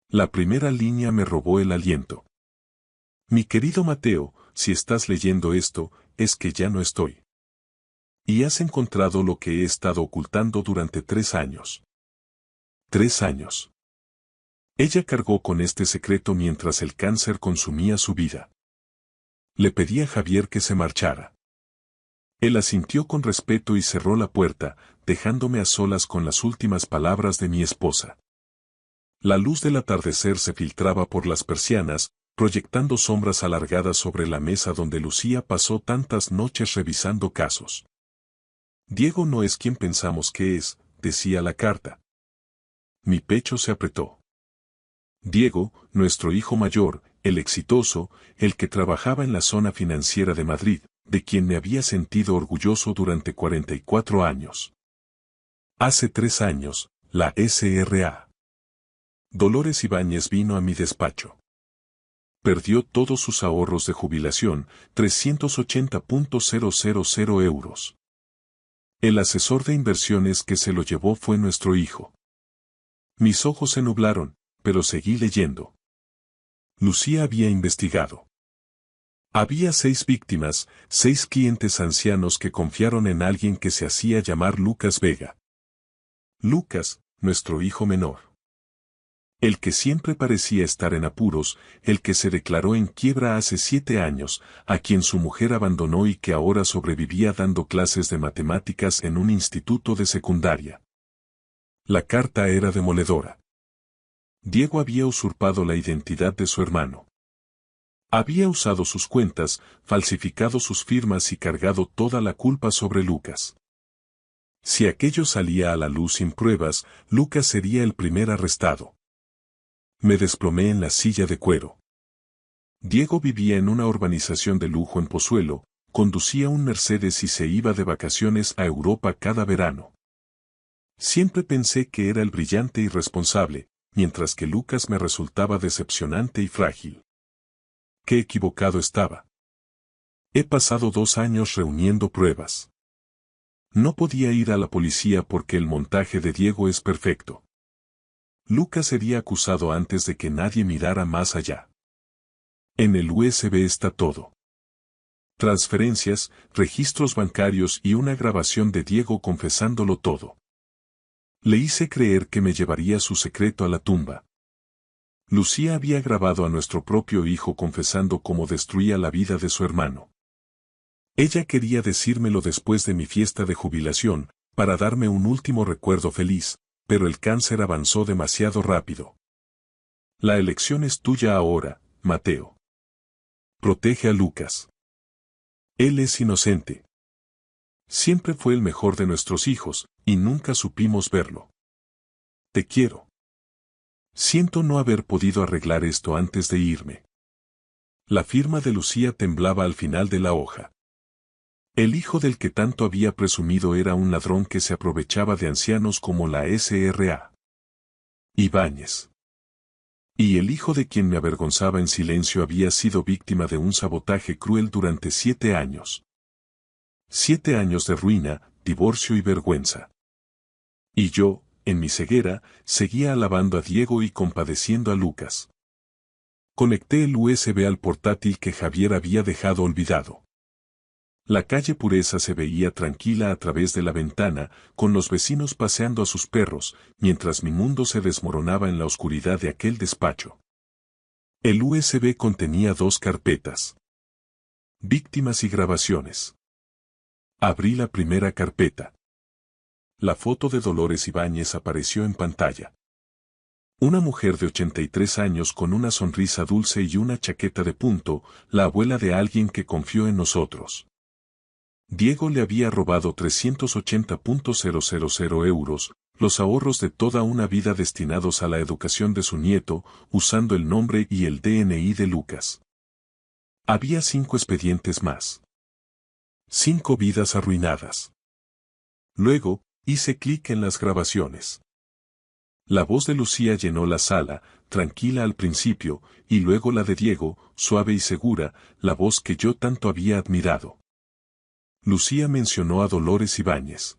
La primera línea me robó el aliento. Mi querido Mateo, si estás leyendo esto, es que ya no estoy. Y has encontrado lo que he estado ocultando durante 3 años. 3 años. Ella cargó con este secreto mientras el cáncer consumía su vida. Le pedí a Javier que se marchara. Él asintió con respeto y cerró la puerta, dejándome a solas con las últimas palabras de mi esposa. La luz del atardecer se filtraba por las persianas, proyectando sombras alargadas sobre la mesa donde Lucía pasó tantas noches revisando casos. Diego no es quien pensamos que es, decía la carta. Mi pecho se apretó. Diego, nuestro hijo mayor, el exitoso, el que trabajaba en la zona financiera de Madrid, de quien me había sentido orgulloso durante 44 años. Hace 3 años, la S.R.A. Dolores Ibáñez vino a mi despacho. Perdió todos sus ahorros de jubilación, 380.000 euros. El asesor de inversiones que se lo llevó fue nuestro hijo. Mis ojos se nublaron, pero seguí leyendo. Lucía había investigado. Había 6 víctimas, 6 clientes ancianos que confiaron en alguien que se hacía llamar Lucas Vega. Lucas, nuestro hijo menor. El que siempre parecía estar en apuros, el que se declaró en quiebra hace 7 años, a quien su mujer abandonó y que ahora sobrevivía dando clases de matemáticas en un instituto de secundaria. La carta era demoledora. Diego había usurpado la identidad de su hermano. Había usado sus cuentas, falsificado sus firmas y cargado toda la culpa sobre Lucas. Si aquello salía a la luz sin pruebas, Lucas sería el primer arrestado. Me desplomé en la silla de cuero. Diego vivía en una urbanización de lujo en Pozuelo, conducía un Mercedes y se iba de vacaciones a Europa cada verano. Siempre pensé que era el brillante y responsable, mientras que Lucas me resultaba decepcionante y frágil. Qué equivocado estaba. He pasado 2 años reuniendo pruebas. No podía ir a la policía porque el montaje de Diego es perfecto. Lucas sería acusado antes de que nadie mirara más allá. En el USB está todo. Transferencias, registros bancarios y una grabación de Diego confesándolo todo. Le hice creer que me llevaría su secreto a la tumba. Lucía había grabado a nuestro propio hijo confesando cómo destruía la vida de su hermano. Ella quería decírmelo después de mi fiesta de jubilación, para darme un último recuerdo feliz, pero el cáncer avanzó demasiado rápido. La elección es tuya ahora, Mateo. Protege a Lucas. Él es inocente. Siempre fue el mejor de nuestros hijos, y nunca supimos verlo. Te quiero. Siento no haber podido arreglar esto antes de irme. La firma de Lucía temblaba al final de la hoja. El hijo del que tanto había presumido era un ladrón que se aprovechaba de ancianos como la SRA. Ibáñez. Y el hijo de quien me avergonzaba en silencio había sido víctima de un sabotaje cruel durante 7 años. 7 años de ruina, divorcio y vergüenza. Y yo, en mi ceguera, seguía alabando a Diego y compadeciendo a Lucas. Conecté el USB al portátil que Javier había dejado olvidado. La calle Pureza se veía tranquila a través de la ventana, con los vecinos paseando a sus perros, mientras mi mundo se desmoronaba en la oscuridad de aquel despacho. El USB contenía 2 carpetas. Víctimas y grabaciones. Abrí la primera carpeta. La foto de Dolores Ibáñez apareció en pantalla. Una mujer de 83 años con una sonrisa dulce y una chaqueta de punto, la abuela de alguien que confió en nosotros. Diego le había robado 380.000 euros, los ahorros de toda una vida destinados a la educación de su nieto, usando el nombre y el DNI de Lucas. Había 5 expedientes más. 5 vidas arruinadas. Luego, hice clic en las grabaciones. La voz de Lucía llenó la sala, tranquila al principio, y luego la de Diego, suave y segura, la voz que yo tanto había admirado. Lucía mencionó a Dolores Ibáñez.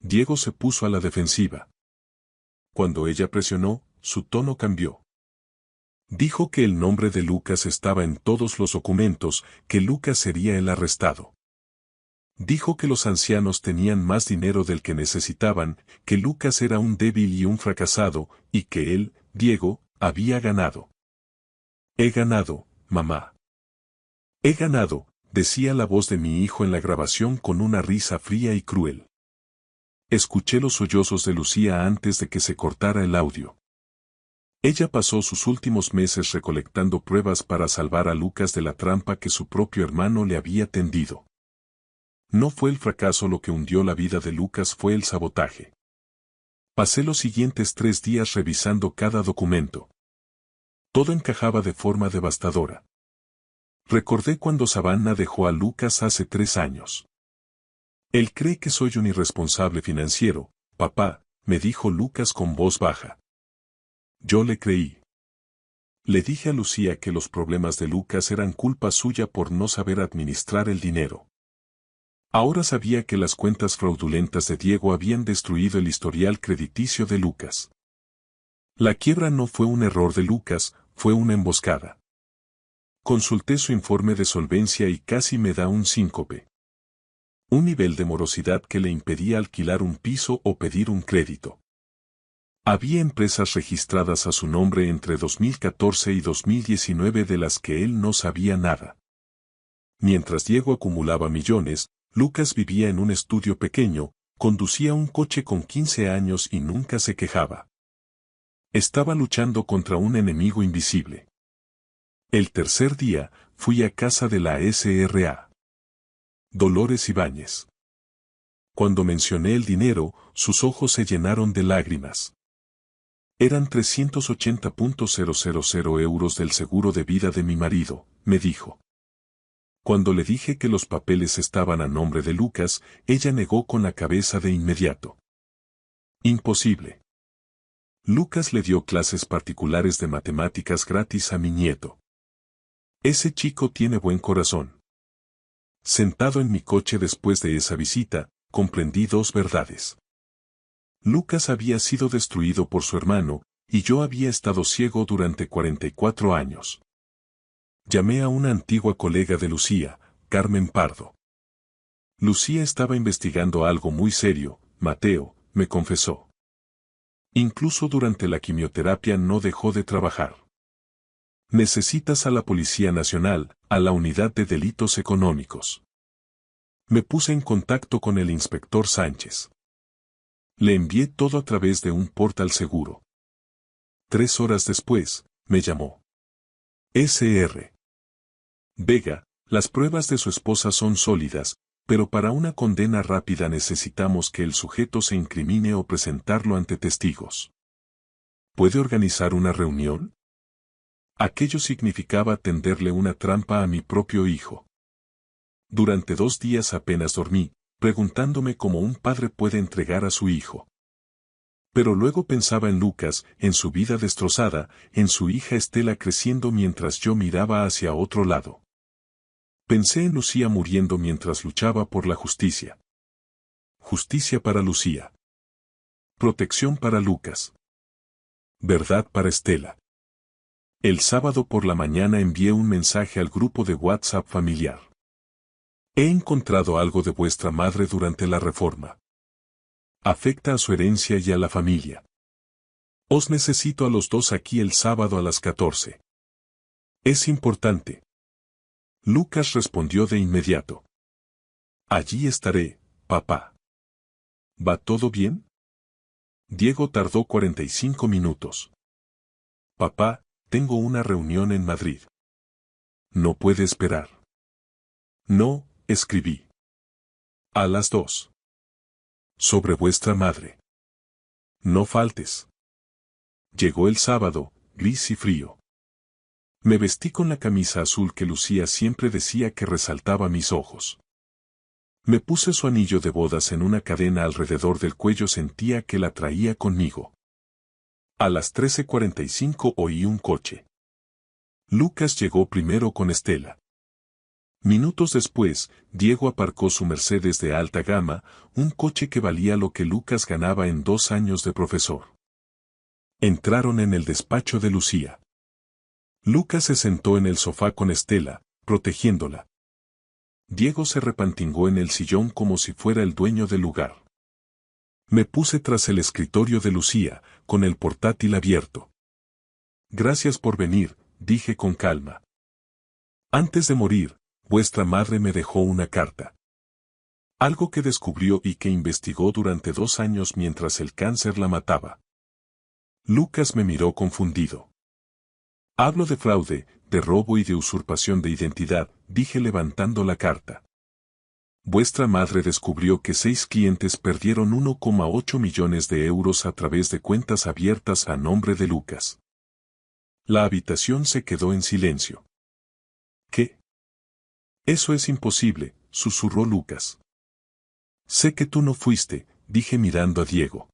Diego se puso a la defensiva. Cuando ella presionó, su tono cambió. Dijo que el nombre de Lucas estaba en todos los documentos, que Lucas sería el arrestado. Dijo que los ancianos tenían más dinero del que necesitaban, que Lucas era un débil y un fracasado, y que él, Diego, había ganado. He ganado, mamá. He ganado, decía la voz de mi hijo en la grabación con una risa fría y cruel. Escuché los sollozos de Lucía antes de que se cortara el audio. Ella pasó sus últimos meses recolectando pruebas para salvar a Lucas de la trampa que su propio hermano le había tendido. No fue el fracaso lo que hundió la vida de Lucas, fue el sabotaje. Pasé los siguientes 3 días revisando cada documento. Todo encajaba de forma devastadora. Recordé cuando Savannah dejó a Lucas hace 3 años. Él cree que soy un irresponsable financiero, papá, me dijo Lucas con voz baja. Yo le creí. Le dije a Lucía que los problemas de Lucas eran culpa suya por no saber administrar el dinero. Ahora sabía que las cuentas fraudulentas de Diego habían destruido el historial crediticio de Lucas. La quiebra no fue un error de Lucas, fue una emboscada. Consulté su informe de solvencia y casi me da un síncope. Un nivel de morosidad que le impedía alquilar un piso o pedir un crédito. Había empresas registradas a su nombre entre 2014 y 2019 de las que él no sabía nada. Mientras Diego acumulaba millones, Lucas vivía en un estudio pequeño, conducía un coche con 15 años y nunca se quejaba. Estaba luchando contra un enemigo invisible. El tercer día, fui a casa de la SRA. Dolores Ibáñez. Cuando mencioné el dinero, sus ojos se llenaron de lágrimas. Eran 380.000 euros del seguro de vida de mi marido, me dijo. Cuando le dije que los papeles estaban a nombre de Lucas, ella negó con la cabeza de inmediato. Imposible. Lucas le dio clases particulares de matemáticas gratis a mi nieto. Ese chico tiene buen corazón. Sentado en mi coche después de esa visita, comprendí dos verdades. Lucas había sido destruido por su hermano, y yo había estado ciego durante 44 años. Llamé a una antigua colega de Lucía, Carmen Pardo. Lucía estaba investigando algo muy serio, Mateo, me confesó. Incluso durante la quimioterapia no dejó de trabajar. Necesitas a la Policía Nacional, a la Unidad de Delitos Económicos. Me puse en contacto con el inspector Sánchez. Le envié todo a través de un portal seguro. 3 horas después, me llamó. Sr. Vega, las pruebas de su esposa son sólidas, pero para una condena rápida necesitamos que el sujeto se incrimine o presentarlo ante testigos. ¿Puede organizar una reunión? Aquello significaba tenderle una trampa a mi propio hijo. Durante 2 días apenas dormí, preguntándome cómo un padre puede entregar a su hijo. Pero luego pensaba en Lucas, en su vida destrozada, en su hija Estela creciendo mientras yo miraba hacia otro lado. Pensé en Lucía muriendo mientras luchaba por la justicia. Justicia para Lucía. Protección para Lucas. Verdad para Estela. El sábado por la mañana envié un mensaje al grupo de WhatsApp familiar. He encontrado algo de vuestra madre durante la reforma. Afecta a su herencia y a la familia. Os necesito a los dos aquí el sábado a las 14. Es importante. Lucas respondió de inmediato. Allí estaré, papá. ¿Va todo bien? Diego tardó 45 minutos. Papá, tengo una reunión en Madrid. No puede esperar. No, escribí. A las 2. Sobre vuestra madre. No faltes. Llegó el sábado, gris y frío. Me vestí con la camisa azul que Lucía siempre decía que resaltaba mis ojos. Me puse su anillo de bodas en una cadena alrededor del cuello, sentía que la traía conmigo. A las 13:45 oí un coche. Lucas llegó primero con Estela. Minutos después, Diego aparcó su Mercedes de alta gama, un coche que valía lo que Lucas ganaba en 2 años de profesor. Entraron en el despacho de Lucía. Lucas se sentó en el sofá con Estela, protegiéndola. Diego se repantingó en el sillón como si fuera el dueño del lugar. Me puse tras el escritorio de Lucía, con el portátil abierto. Gracias por venir, dije con calma. Antes de morir, vuestra madre me dejó una carta. Algo que descubrió y que investigó durante 2 años mientras el cáncer la mataba. Lucas me miró confundido. Hablo de fraude, de robo y de usurpación de identidad, dije levantando la carta. Vuestra madre descubrió que 6 clientes perdieron 1,8 millones de euros a través de cuentas abiertas a nombre de Lucas. La habitación se quedó en silencio. ¿Qué? Eso es imposible, susurró Lucas. Sé que tú no fuiste, dije mirando a Diego.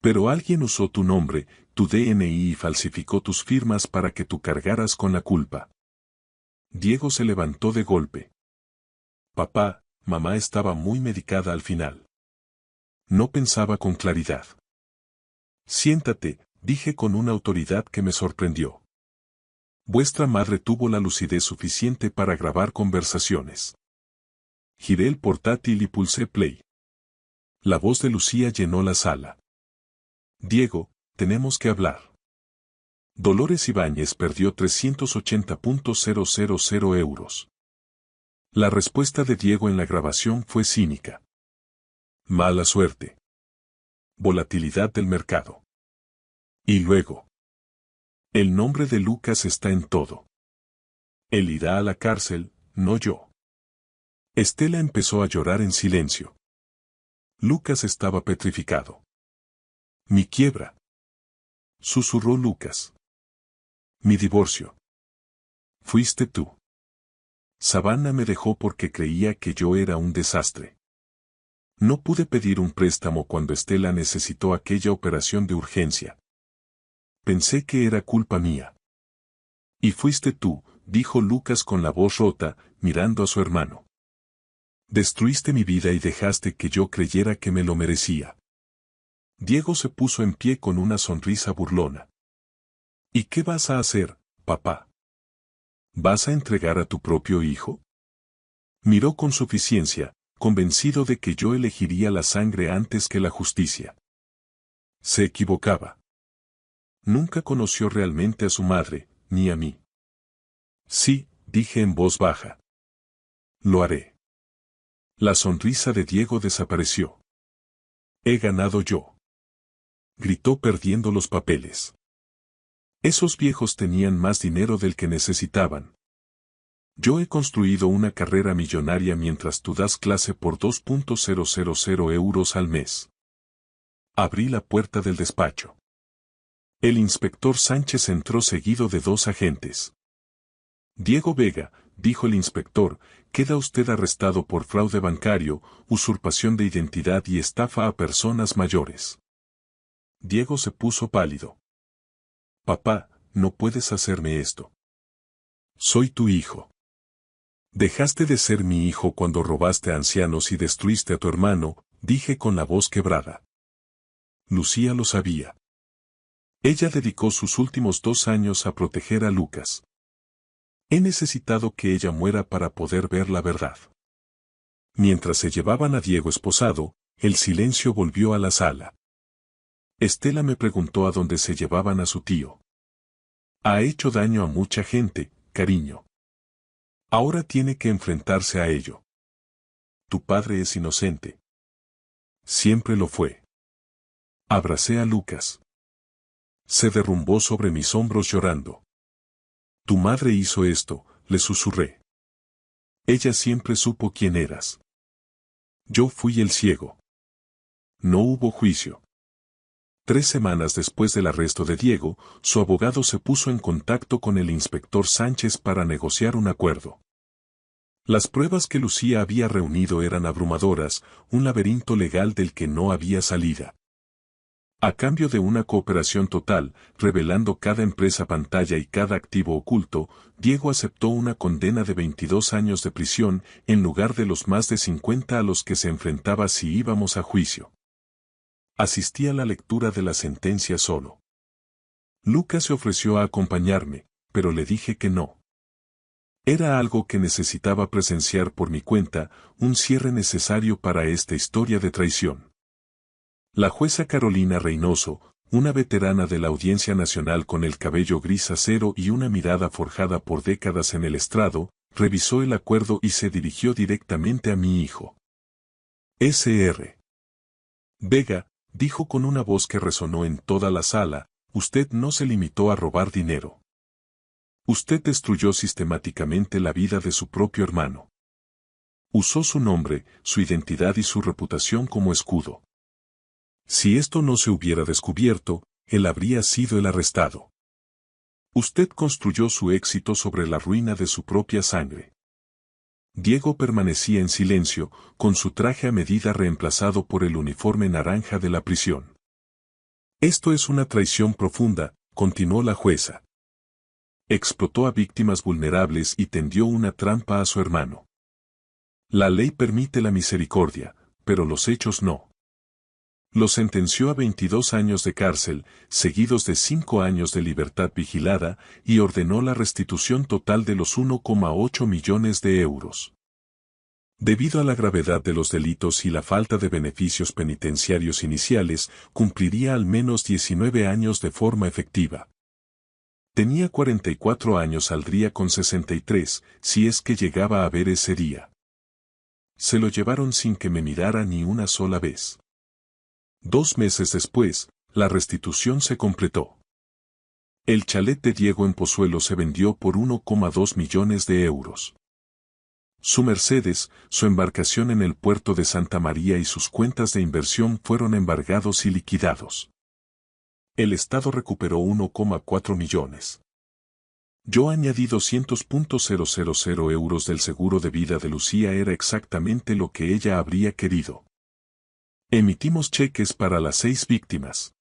Pero alguien usó tu nombre, tu DNI y falsificó tus firmas para que tú cargaras con la culpa. Diego se levantó de golpe. Papá, mamá estaba muy medicada al final. No pensaba con claridad. Siéntate, dije con una autoridad que me sorprendió. Vuestra madre tuvo la lucidez suficiente para grabar conversaciones. Giré el portátil y pulsé play. La voz de Lucía llenó la sala. Diego, tenemos que hablar. Dolores Ibáñez perdió 380.000 euros. La respuesta de Diego en la grabación fue cínica. Mala suerte. Volatilidad del mercado. Y luego. El nombre de Lucas está en todo. Él irá a la cárcel, no yo. Estela empezó a llorar en silencio. Lucas estaba petrificado. Mi quiebra. Susurró Lucas. Mi divorcio. Fuiste tú. Savannah me dejó porque creía que yo era un desastre. No pude pedir un préstamo cuando Estela necesitó aquella operación de urgencia. Pensé que era culpa mía. Y fuiste tú, dijo Lucas con la voz rota, mirando a su hermano. Destruiste mi vida y dejaste que yo creyera que me lo merecía. Diego se puso en pie con una sonrisa burlona. ¿Y qué vas a hacer, papá? ¿Vas a entregar a tu propio hijo? Miró con suficiencia, convencido de que yo elegiría la sangre antes que la justicia. Se equivocaba. Nunca conoció realmente a su madre, ni a mí. Sí, dije en voz baja. Lo haré. La sonrisa de Diego desapareció. He ganado yo. Gritó perdiendo los papeles. Esos viejos tenían más dinero del que necesitaban. Yo he construido una carrera millonaria mientras tú das clase por 2.000 euros al mes. Abrí la puerta del despacho. El inspector Sánchez entró seguido de 2 agentes. Diego Vega, dijo el inspector, queda usted arrestado por fraude bancario, usurpación de identidad y estafa a personas mayores. Diego se puso pálido. Papá, no puedes hacerme esto. Soy tu hijo. Dejaste de ser mi hijo cuando robaste a ancianos y destruiste a tu hermano, dije con la voz quebrada. Lucía lo sabía. Ella dedicó sus últimos 2 años a proteger a Lucas. He necesitado que ella muera para poder ver la verdad. Mientras se llevaban a Diego esposado, el silencio volvió a la sala. Estela me preguntó a dónde se llevaban a su tío. Ha hecho daño a mucha gente, cariño. Ahora tiene que enfrentarse a ello. Tu padre es inocente. Siempre lo fue. Abracé a Lucas. Se derrumbó sobre mis hombros llorando. Tu madre hizo esto, le susurré. Ella siempre supo quién eras. Yo fui el ciego. No hubo juicio. 3 semanas después del arresto de Diego, su abogado se puso en contacto con el inspector Sánchez para negociar un acuerdo. Las pruebas que Lucía había reunido eran abrumadoras, un laberinto legal del que no había salida. A cambio de una cooperación total, revelando cada empresa pantalla y cada activo oculto, Diego aceptó una condena de 22 años de prisión en lugar de los más de 50 a los que se enfrentaba si íbamos a juicio. Asistí a la lectura de la sentencia solo. Lucas se ofreció a acompañarme, pero le dije que no. Era algo que necesitaba presenciar por mi cuenta, un cierre necesario para esta historia de traición. La jueza Carolina Reynoso, una veterana de la Audiencia Nacional con el cabello gris acero y una mirada forjada por décadas en el estrado, revisó el acuerdo y se dirigió directamente a mi hijo. Sr. Vega, dijo con una voz que resonó en toda la sala, usted no se limitó a robar dinero. Usted destruyó sistemáticamente la vida de su propio hermano. Usó su nombre, su identidad y su reputación como escudo. Si esto no se hubiera descubierto, él habría sido el arrestado. Usted construyó su éxito sobre la ruina de su propia sangre. Diego permanecía en silencio, con su traje a medida reemplazado por el uniforme naranja de la prisión. Esto es una traición profunda, continuó la jueza. Explotó a víctimas vulnerables y tendió una trampa a su hermano. La ley permite la misericordia, pero los hechos no. Lo sentenció a 22 años de cárcel, seguidos de 5 años de libertad vigilada, y ordenó la restitución total de los 1,8 millones de euros. Debido a la gravedad de los delitos y la falta de beneficios penitenciarios iniciales, cumpliría al menos 19 años de forma efectiva. Tenía 44 años, saldría con 63, si es que llegaba a ver ese día. Se lo llevaron sin que me mirara ni una sola vez. 2 meses después, la restitución se completó. El chalet de Diego en Pozuelo se vendió por 1,2 millones de euros. Su Mercedes, su embarcación en el puerto de Santa María y sus cuentas de inversión fueron embargados y liquidados. El Estado recuperó 1,4 millones. Yo añadí 200.000 euros del seguro de vida de Lucía, era exactamente lo que ella habría querido. Emitimos cheques para las 6 víctimas.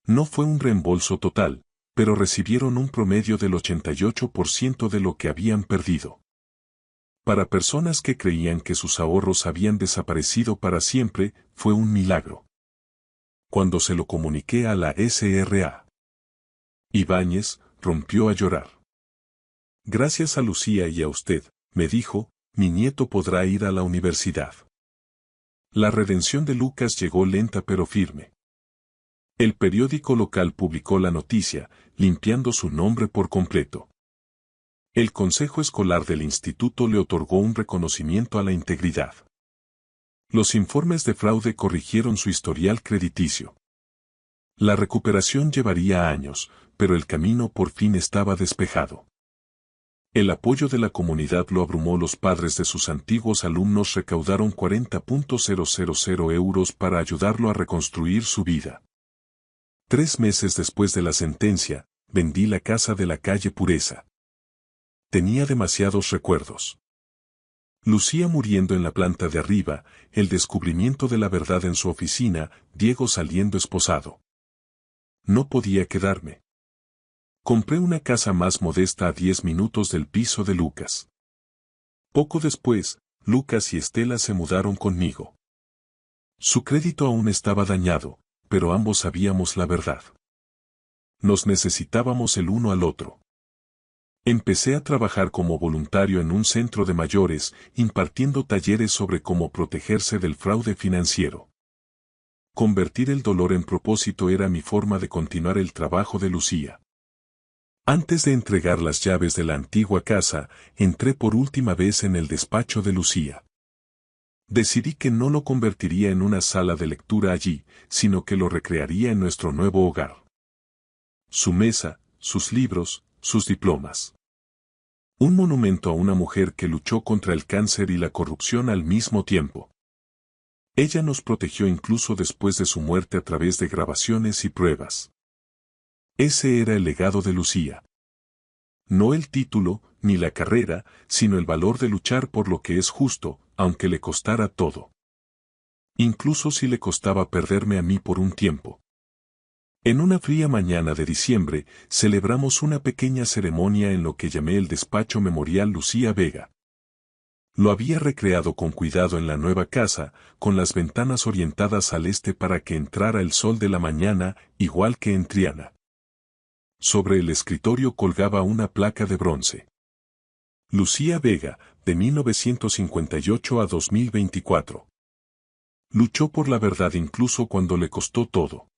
No fue un reembolso total, pero recibieron un promedio del 88% de lo que habían perdido. Para personas que creían que sus ahorros habían desaparecido para siempre, fue un milagro. Cuando se lo comuniqué a la SRA, Ibáñez rompió a llorar. Gracias a Lucía y a usted, me dijo, mi nieto podrá ir a la universidad. La redención de Lucas llegó lenta pero firme. El periódico local publicó la noticia, limpiando su nombre por completo. El consejo escolar del instituto le otorgó un reconocimiento a la integridad. Los informes de fraude corrigieron su historial crediticio. La recuperación llevaría años, pero el camino por fin estaba despejado. El apoyo de la comunidad lo abrumó. Los padres de sus antiguos alumnos recaudaron 40.000 euros para ayudarlo a reconstruir su vida. 3 meses después de la sentencia, vendí la casa de la calle Pureza. Tenía demasiados recuerdos. Lucía muriendo en la planta de arriba, el descubrimiento de la verdad en su oficina, Diego saliendo esposado. No podía quedarme. Compré una casa más modesta a 10 minutos del piso de Lucas. Poco después, Lucas y Estela se mudaron conmigo. Su crédito aún estaba dañado, pero ambos sabíamos la verdad. Nos necesitábamos el uno al otro. Empecé a trabajar como voluntario en un centro de mayores, impartiendo talleres sobre cómo protegerse del fraude financiero. Convertir el dolor en propósito era mi forma de continuar el trabajo de Lucía. Antes de entregar las llaves de la antigua casa, entré por última vez en el despacho de Lucía. Decidí que no lo convertiría en una sala de lectura allí, sino que lo recrearía en nuestro nuevo hogar. Su mesa, sus libros, sus diplomas. Un monumento a una mujer que luchó contra el cáncer y la corrupción al mismo tiempo. Ella nos protegió incluso después de su muerte a través de grabaciones y pruebas. Ese era el legado de Lucía. No el título, ni la carrera, sino el valor de luchar por lo que es justo, aunque le costara todo. Incluso si le costaba perderme a mí por un tiempo. En una fría mañana de diciembre, celebramos una pequeña ceremonia en lo que llamé el despacho memorial Lucía Vega. Lo había recreado con cuidado en la nueva casa, con las ventanas orientadas al este para que entrara el sol de la mañana, igual que en Triana. Sobre el escritorio colgaba una placa de bronce. Lucía Vega, de 1958 a 2024. Luchó por la verdad incluso cuando le costó todo.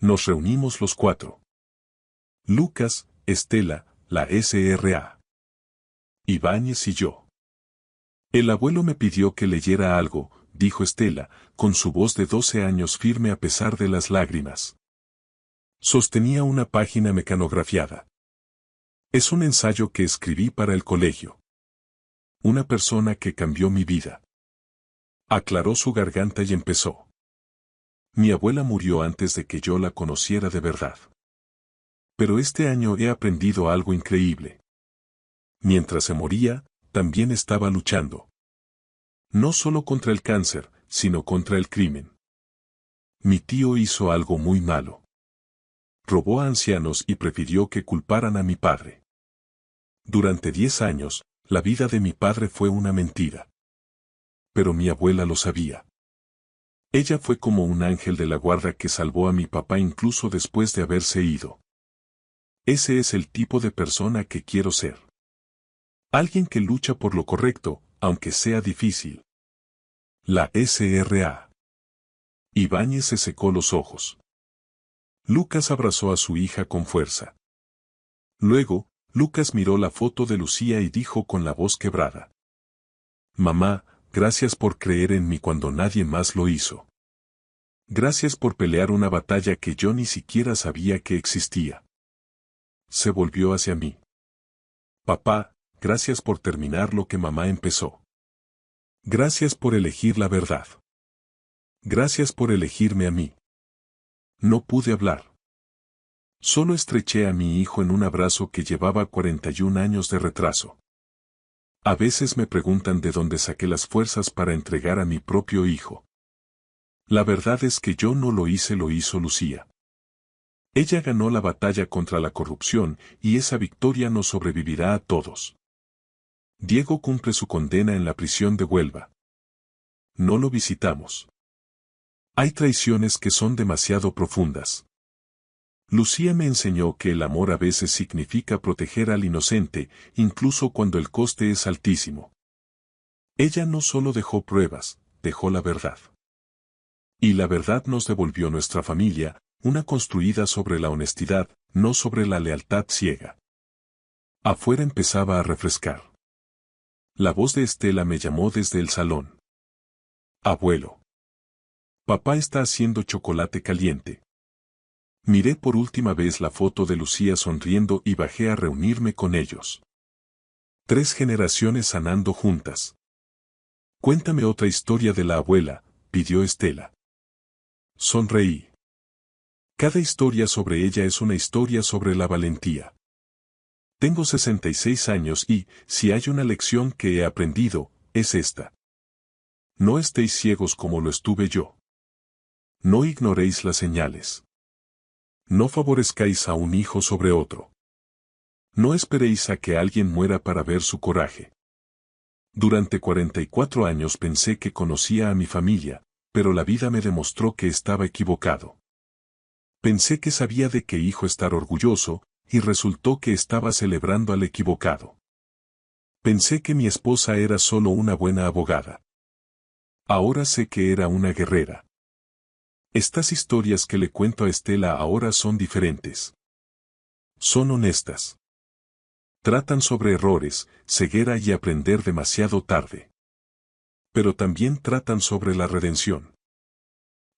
Nos reunimos los 4. Lucas, Estela, la SRA. Ibáñez y yo. El abuelo me pidió que leyera algo, dijo Estela, con su voz de 12 años firme a pesar de las lágrimas. Sostenía una página mecanografiada. Es un ensayo que escribí para el colegio. Una persona que cambió mi vida. Aclaró su garganta y empezó. Mi abuela murió antes de que yo la conociera de verdad. Pero este año he aprendido algo increíble. Mientras se moría, también estaba luchando. No solo contra el cáncer, sino contra el crimen. Mi tío hizo algo muy malo. Robó a ancianos y prefirió que culparan a mi padre. Durante 10 años, la vida de mi padre fue una mentira. Pero mi abuela lo sabía. Ella fue como un ángel de la guarda que salvó a mi papá incluso después de haberse ido. Ese es el tipo de persona que quiero ser. Alguien que lucha por lo correcto, aunque sea difícil. La SRA. Ibáñez se secó los ojos. Lucas abrazó a su hija con fuerza. Luego, Lucas miró la foto de Lucía y dijo con la voz quebrada. Mamá, gracias por creer en mí cuando nadie más lo hizo. Gracias por pelear una batalla que yo ni siquiera sabía que existía. Se volvió hacia mí. Papá, gracias por terminar lo que mamá empezó. Gracias por elegir la verdad. Gracias por elegirme a mí. No pude hablar. Solo estreché a mi hijo en un abrazo que llevaba 41 años de retraso. A veces me preguntan de dónde saqué las fuerzas para entregar a mi propio hijo. La verdad es que yo no lo hice, lo hizo Lucía. Ella ganó la batalla contra la corrupción y esa victoria nos sobrevivirá a todos. Diego cumple su condena en la prisión de Huelva. No lo visitamos. Hay traiciones que son demasiado profundas. Lucía me enseñó que el amor a veces significa proteger al inocente, incluso cuando el coste es altísimo. Ella no solo dejó pruebas, dejó la verdad. Y la verdad nos devolvió nuestra familia, una construida sobre la honestidad, no sobre la lealtad ciega. Afuera empezaba a refrescar. La voz de Estela me llamó desde el salón. Abuelo. Papá está haciendo chocolate caliente. Miré por última vez la foto de Lucía sonriendo y bajé a reunirme con ellos. 3 generaciones sanando juntas. Cuéntame otra historia de la abuela, pidió Estela. Sonreí. Cada historia sobre ella es una historia sobre la valentía. Tengo 66 años y, si hay una lección que he aprendido, es esta. No estéis ciegos como lo estuve yo. No ignoréis las señales. No favorezcáis a un hijo sobre otro. No esperéis a que alguien muera para ver su coraje. Durante 44 años pensé que conocía a mi familia, pero la vida me demostró que estaba equivocado. Pensé que sabía de qué hijo estar orgulloso, y resultó que estaba celebrando al equivocado. Pensé que mi esposa era solo una buena abogada. Ahora sé que era una guerrera. Estas historias que le cuento a Estela ahora son diferentes. Son honestas. Tratan sobre errores, ceguera y aprender demasiado tarde. Pero también tratan sobre la redención.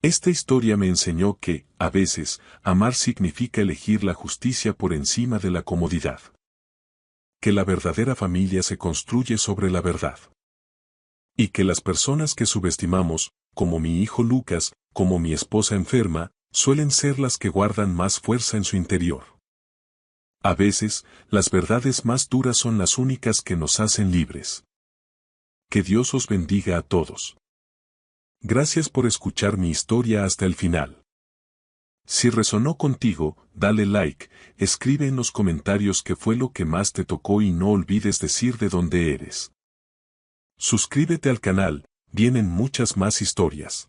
Esta historia me enseñó que, a veces, amar significa elegir la justicia por encima de la comodidad. Que la verdadera familia se construye sobre la verdad. Y que las personas que subestimamos, como mi hijo Lucas, como mi esposa enferma, suelen ser las que guardan más fuerza en su interior. A veces, las verdades más duras son las únicas que nos hacen libres. Que Dios os bendiga a todos. Gracias por escuchar mi historia hasta el final. Si resonó contigo, dale like, escribe en los comentarios qué fue lo que más te tocó y no olvides decir de dónde eres. Suscríbete al canal, vienen muchas más historias.